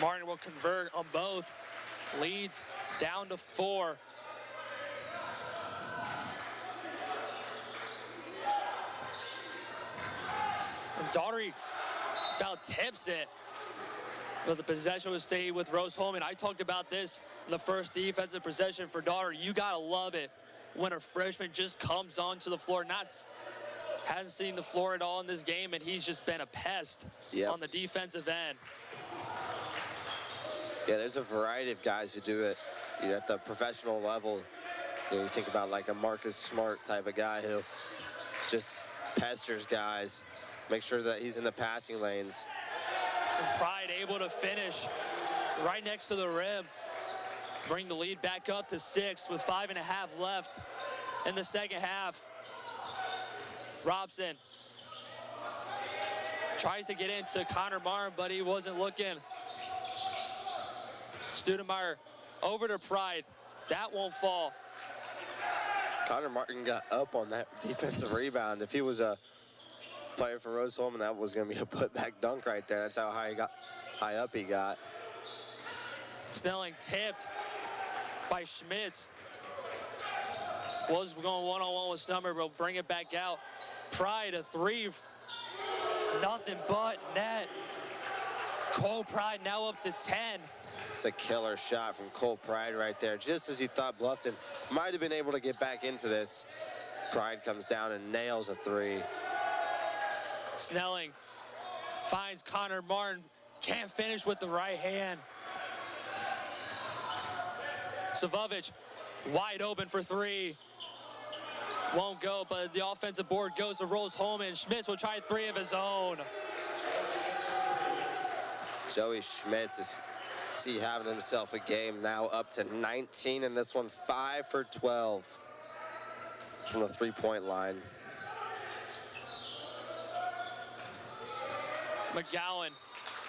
Martin will convert on both. Leads down to 4. And Daugherty about tips it. But the possession will stay with Rose-Hulman. I talked about this in the first defensive possession for Daugherty. You gotta love it when a freshman just comes onto the floor, hasn't seen the floor at all in this game, and he's just been a pest on the defensive end. Yeah, there's a variety of guys who do it at the professional level. You think about like a Marcus Smart type of guy who just pesters guys, make sure that he's in the passing lanes. And Pride able to finish right next to the rim. Bring the lead back up to 6 with 5.5 left in the second half. Robson tries to get into Connor Martin, but he wasn't looking. Studemeyer over to Pride. That won't fall. Connor Martin got up on that defensive rebound. If he was a player for Rose-Hulman, that was going to be a putback dunk right there. That's how high up he got. Snelling tipped by Schmitz. Was going one-on-one with Snummer, but bring it back out. Pride a 3. Nothing but net. Cole Pride now up to 10. It's a killer shot from Cole Pride right there. Just as you thought Bluffton might have been able to get back into this, Pride comes down and nails a 3. Snelling finds Connor Martin. Can't finish with the right hand. Savovich wide open for 3. Won't go, but the offensive board goes to Rose-Hulman. Schmitz will try 3 of his own. Joey Schmitz is having himself a game now, up to 19 in this one, 5 for 12 from the 3-point line. McGowan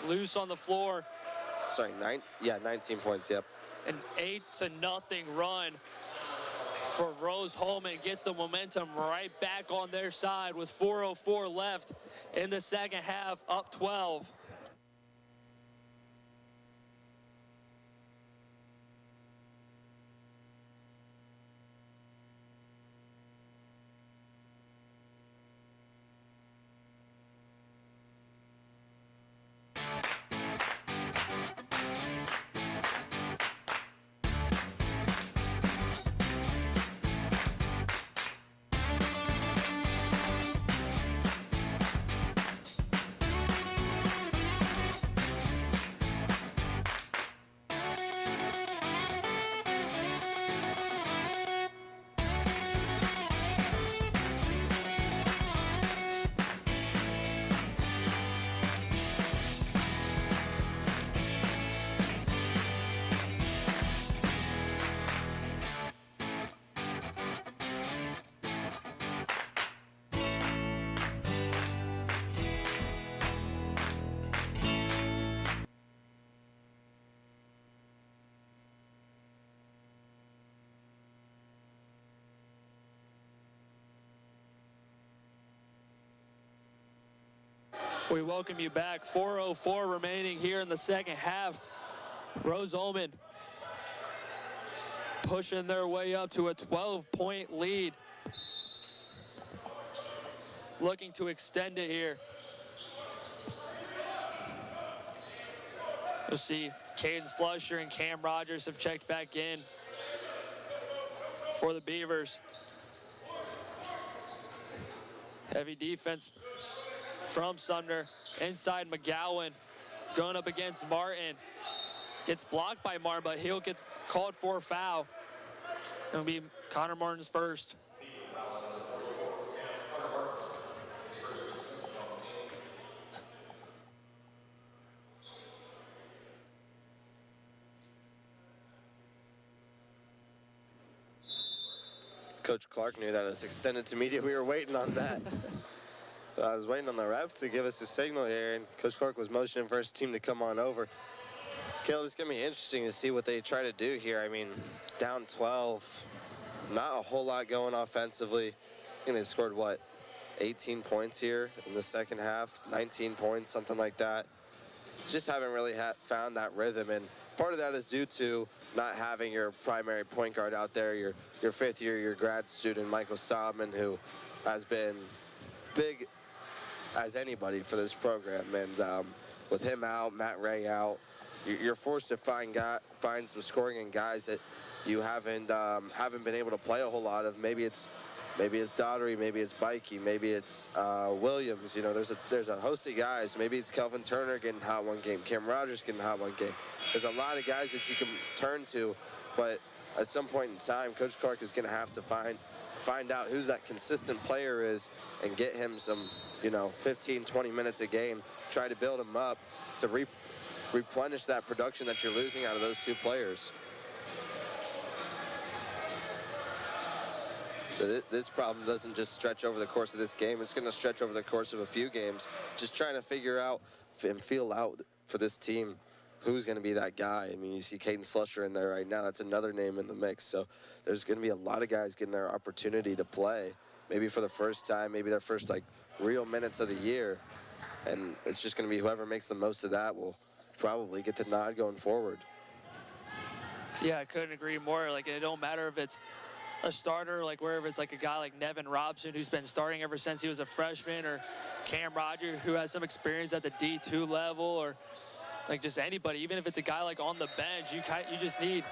loose on the floor. Sorry, 19 points, yep. An 8-0 run for Rose-Hulman. Gets the momentum right back on their side with 4:04 left in the second half, up 12. We welcome you back. 4:04 remaining here in the second half. Rose-Hulman pushing their way up to a 12-point lead. Looking to extend it here. You'll see Caden Slusher and Cam Rogers have checked back in for the Beavers. Heavy defense from Sumner. Inside McGowan going up against Martin. Gets blocked by Martin, but he'll get called for a foul. It'll be Connor Martin's first. Coach Clark knew that it's extended to media. We were waiting on that. So I was waiting on the ref to give us a signal here, and Coach Clark was motioning for his team to come on over. Caleb, it's going to be interesting to see what they try to do here. I mean, down 12, not a whole lot going offensively. I think they scored, what, 18 points here in the second half, 19 points, something like that. Just haven't really found that rhythm, and part of that is due to not having your primary point guard out there, your fifth year, your grad student, Michael Rose-Hulman, who has been big as anybody for this program. And with him out, Matt Ray out, you're forced to find some scoring in guys that you haven't been able to play a whole lot of. Maybe it's Daughtery, maybe it's Bikey, maybe it's Williams. You know, there's a host of guys. Maybe it's Kelvin Turner getting hot one game, Cam Rogers getting hot one game. There's a lot of guys that you can turn to, but at some point in time, Coach Clark is going to have to find out who that consistent player is and get him some, 15, 20 minutes a game, try to build him up to replenish that production that you're losing out of those two players. So this problem doesn't just stretch over the course of this game. It's going to stretch over the course of a few games, just trying to figure out and feel out for this team who's going to be that guy. I mean, you see Caden Slusher in there right now. That's another name in the mix. So there's going to be a lot of guys getting their opportunity to play, maybe for the first time, maybe their first real minutes of the year. And it's just going to be whoever makes the most of that will probably get the nod going forward. Yeah, I couldn't agree more. It don't matter if it's a starter, wherever it's a guy like Nevin Robson, who's been starting ever since he was a freshman, or Cam Rogers, who has some experience at the D2 level, or just anybody. Even if it's a guy on the bench, you just need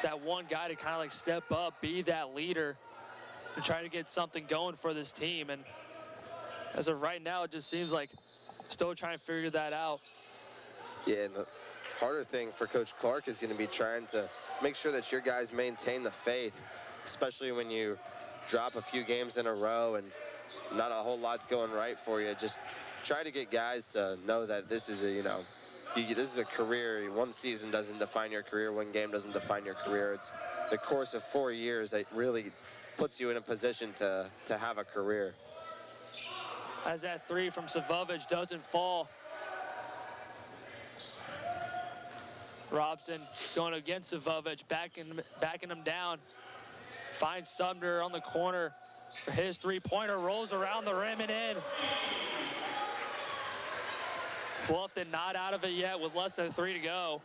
that one guy to kind of step up, be that leader, and try to get something going for this team. And as of right now, it just seems like still trying to figure that out. Yeah, and the harder thing for Coach Clark is going to be trying to make sure that your guys maintain the faith, especially when you drop a few games in a row and not a whole lot's going right for you. Just try to get guys to know that this is this is a career. One season doesn't define your career. One game doesn't define your career. It's the course of 4 years that really puts you in a position to have a career. As that three from Savovich doesn't fall. Robson going against Savovich, backing him down. Finds Sumner on the corner for his three-pointer, rolls around the rim and in. Bluffton not out of it yet with less than 3 to go.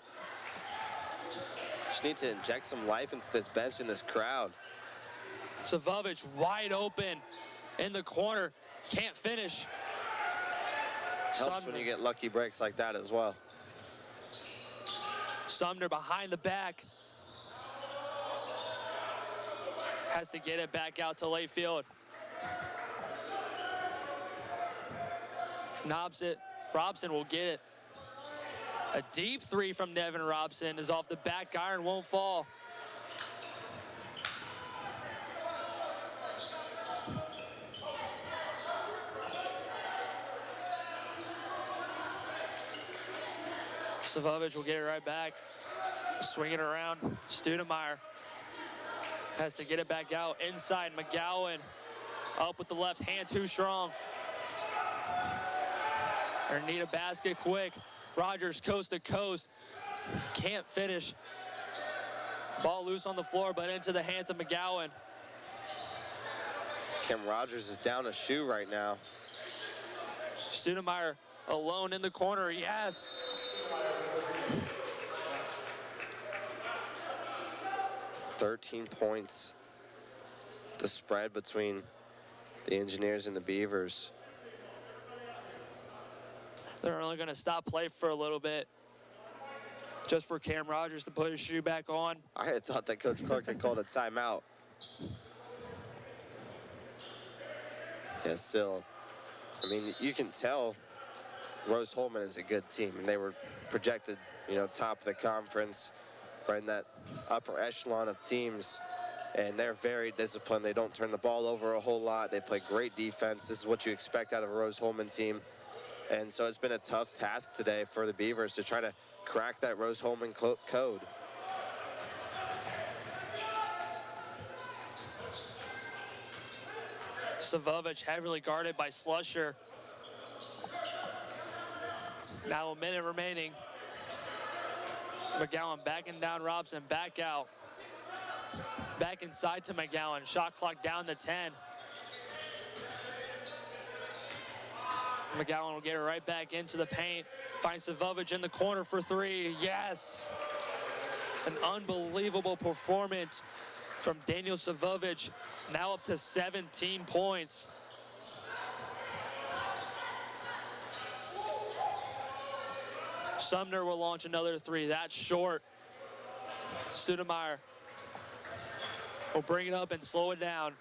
Just need to inject some life into this bench and this crowd. Savovich wide open in the corner, can't finish. Helps when you get lucky breaks like that as well. Sumner behind the back. Has to get it back out to Layfield. Knobs it. Robson will get it. A deep three from Nevin Robson is off the back iron, won't fall. Savovich will get it right back. Swing it around. Studemeyer has to get it back out. Inside, McGowan up with the left hand, too strong. Or need a basket quick. Rogers coast to coast. Can't finish. Ball loose on the floor, but into the hands of McGowan. Cam Rogers is down a shoe right now. Studemeyer alone in the corner, yes. "13 points. The spread between the Engineers and the Beavers. They're only going to stop play for a little bit, just for Cam Rogers to put his shoe back on. I had thought that Coach Clark had called a timeout. Yeah, still, I mean, you can tell Rose-Hulman is a good team, and they were projected, top of the conference, right in that upper echelon of teams, and they're very disciplined. They don't turn the ball over a whole lot. They play great defense. This is what you expect out of a Rose-Hulman team. And so it's been a tough task today for the Beavers to try to crack that Rose-Hulman code. Savovich heavily guarded by Slusher. Now a minute remaining. McGowan backing down Robson, back out. Back inside to McGowan, shot clock down to 10. McGowan will get her right back into the paint. Finds Savovich in the corner for three. Yes! An unbelievable performance from Daniel Savovich, now up to 17 points. Sumner will launch another three. That's short. Studemeyer will bring it up and slow it down.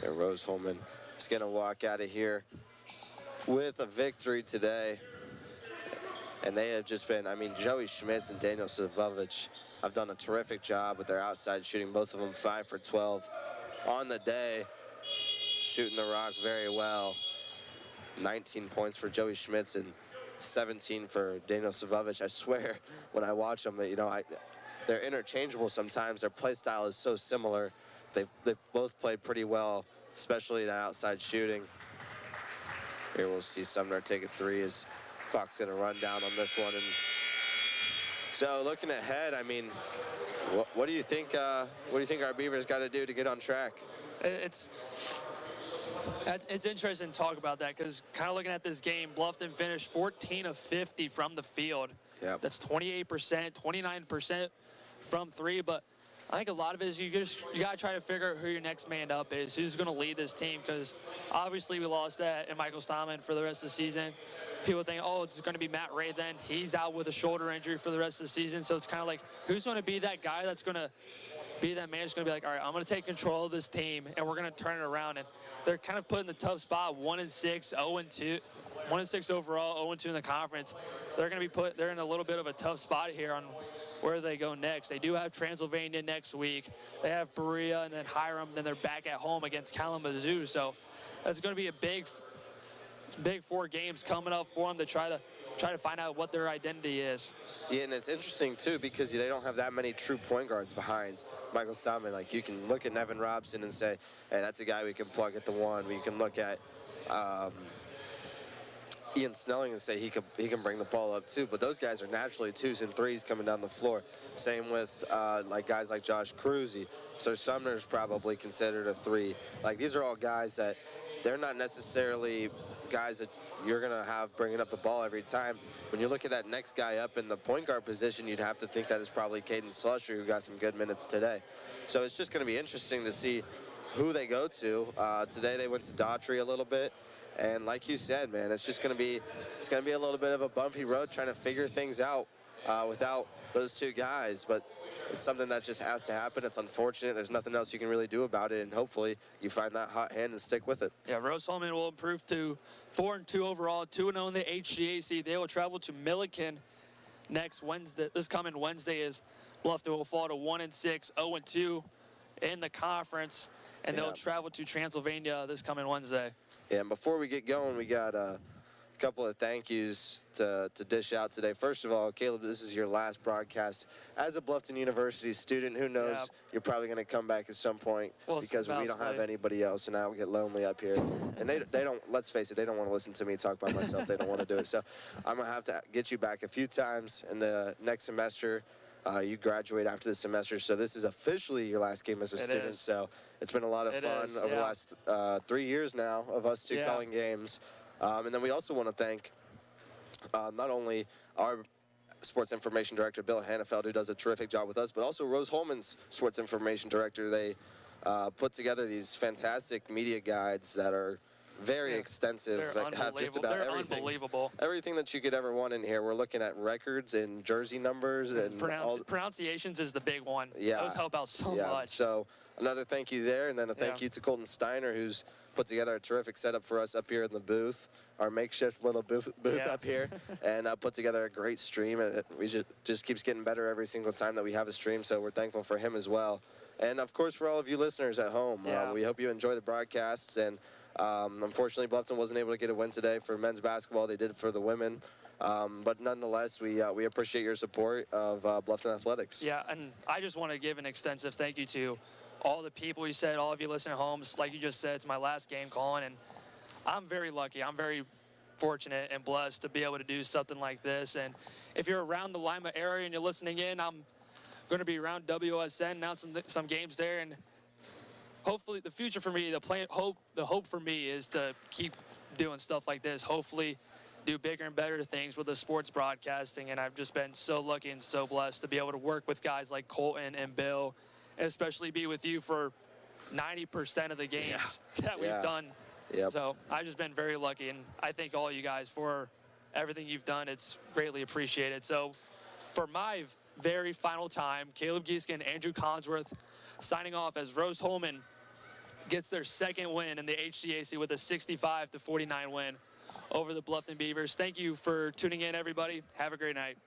Yeah, Rose-Hulman is going to walk out of here with a victory today. And they have just been, I mean, Joey Schmitz and Daniel Savovich have done a terrific job with their outside shooting. Both of them 5 for 12 on the day, shooting the rock very well. 19 points for Joey Schmitz and 17 for Daniel Savovich. I swear, when I watch them, you know, they're interchangeable sometimes. Their play style is so similar. They've both played pretty well, especially the outside shooting. Here we'll see Sumner take a three as clock's going to run down on this one. And so looking ahead, I mean, what do you think? What do you think our Beavers got to do to get on track? It's interesting to talk about that, because kind of looking at this game, Bluffton finished 14 of 50 from the field. Yeah, that's 28%, 29% from three. But I think a lot of it is you got to try to figure out who your next man up is, who's going to lead this team, because obviously we lost that in Michael Stallman for the rest of the season. People think, oh, it's going to be Matt Ray then. He's out with a shoulder injury for the rest of the season. So it's kind of like, who's going to be that guy that's going to be that man who's going to be like, all right, I'm going to take control of this team, and we're going to turn it around. And they're kind of put in the tough spot, 1-6, 0-2. 1-6 overall, 0-2 in the conference. They're going to be they're in a little bit of a tough spot here on where they go next. They do have Transylvania next week. They have Berea and then Hiram. Then they're back at home against Kalamazoo. So that's going to be a big 4 games coming up for them to try to find out what their identity is. Yeah, and it's interesting too, because they don't have that many true point guards behind Michael Stallman. Like, you can look at Nevin Robson and say, hey, that's a guy we can plug at the one. We can look at Ian Snelling and say he can bring the ball up too, but those guys are naturally 2s and 3s coming down the floor. Same with like guys like Josh Cruzy. So Sumner's probably considered a 3. Like, these are all guys that they're not necessarily guys that you're gonna have bringing up the ball every time. When you look at that next guy up in the point guard position, you'd have to think that is probably Caden Slusher, who got some good minutes today. So it's just gonna be interesting to see who they go to. Today they went to Daughtry a little bit. And like you said, man, it's gonna be a little bit of a bumpy road trying to figure things out without those 2 guys. But it's something that just has to happen. It's unfortunate. There's nothing else you can really do about it. And hopefully you find that hot hand and stick with it. Yeah, Rose-Hulman will improve to 4-2 overall, 2-0 in the HGAC. They will travel to Milliken next Wednesday. This coming Wednesday is Bluffton will fall to 1-6, 0-2 in the conference, and they'll travel to Transylvania this coming Wednesday. Yeah, and before we get going, we got a couple of thank yous to dish out today. First of all, Caleb, this is your last broadcast as a Bluffton University student. Who knows, you're probably going to come back at some point, because we don't have anybody else, and I'll get lonely up here. And they don't, let's face it, they don't want to listen to me talk by myself. They don't want to do it. So I'm going to have to get you back a few times in the next semester. You graduate after this semester, so this is officially your last game as a student. So it's been a lot of fun over the last 3 years now of us 2 calling games. And then we also want to thank not only our sports information director, Bill Hannafeld, who does a terrific job with us, but also Rose-Hulman's sports information director. They put together these fantastic media guides that are very extensive, that have just about everything that you could ever want in here. We're looking at records and jersey numbers and pronunciations is the big one. Yeah, those help out so much. So another thank you there, and then a thank you to Colton Steiner, who's put together a terrific setup for us up here in the booth, our makeshift little booth up here, and put together a great stream, and we just keeps getting better every single time that we have a stream. So we're thankful for him as well, and of course for all of you listeners at home. We hope you enjoy the broadcasts. And unfortunately, Bluffton wasn't able to get a win today for men's basketball. They did for the women. But nonetheless, we appreciate your support of Bluffton Athletics. Yeah, and I just want to give an extensive thank you to all the people you said, all of you listening at home. Like you just said, it's my last game calling, and I'm very lucky. I'm very fortunate and blessed to be able to do something like this. And if you're around the Lima area and you're listening in, I'm going to be around WSN, announcing some games there, and hopefully the future for me, the hope for me is to keep doing stuff like this. Hopefully do bigger and better things with the sports broadcasting, and I've just been so lucky and so blessed to be able to work with guys like Colton and Bill, and especially be with you for 90% of the games that we've done. Yep. So I've just been very lucky, and I thank all you guys for everything you've done. It's greatly appreciated. So for my very final time, Caleb Gieskin, Andrew Consworth signing off as Rose-Hulman gets their second win in the HCAC with a 65-49 win over the Bluffton Beavers. Thank you for tuning in, everybody. Have a great night.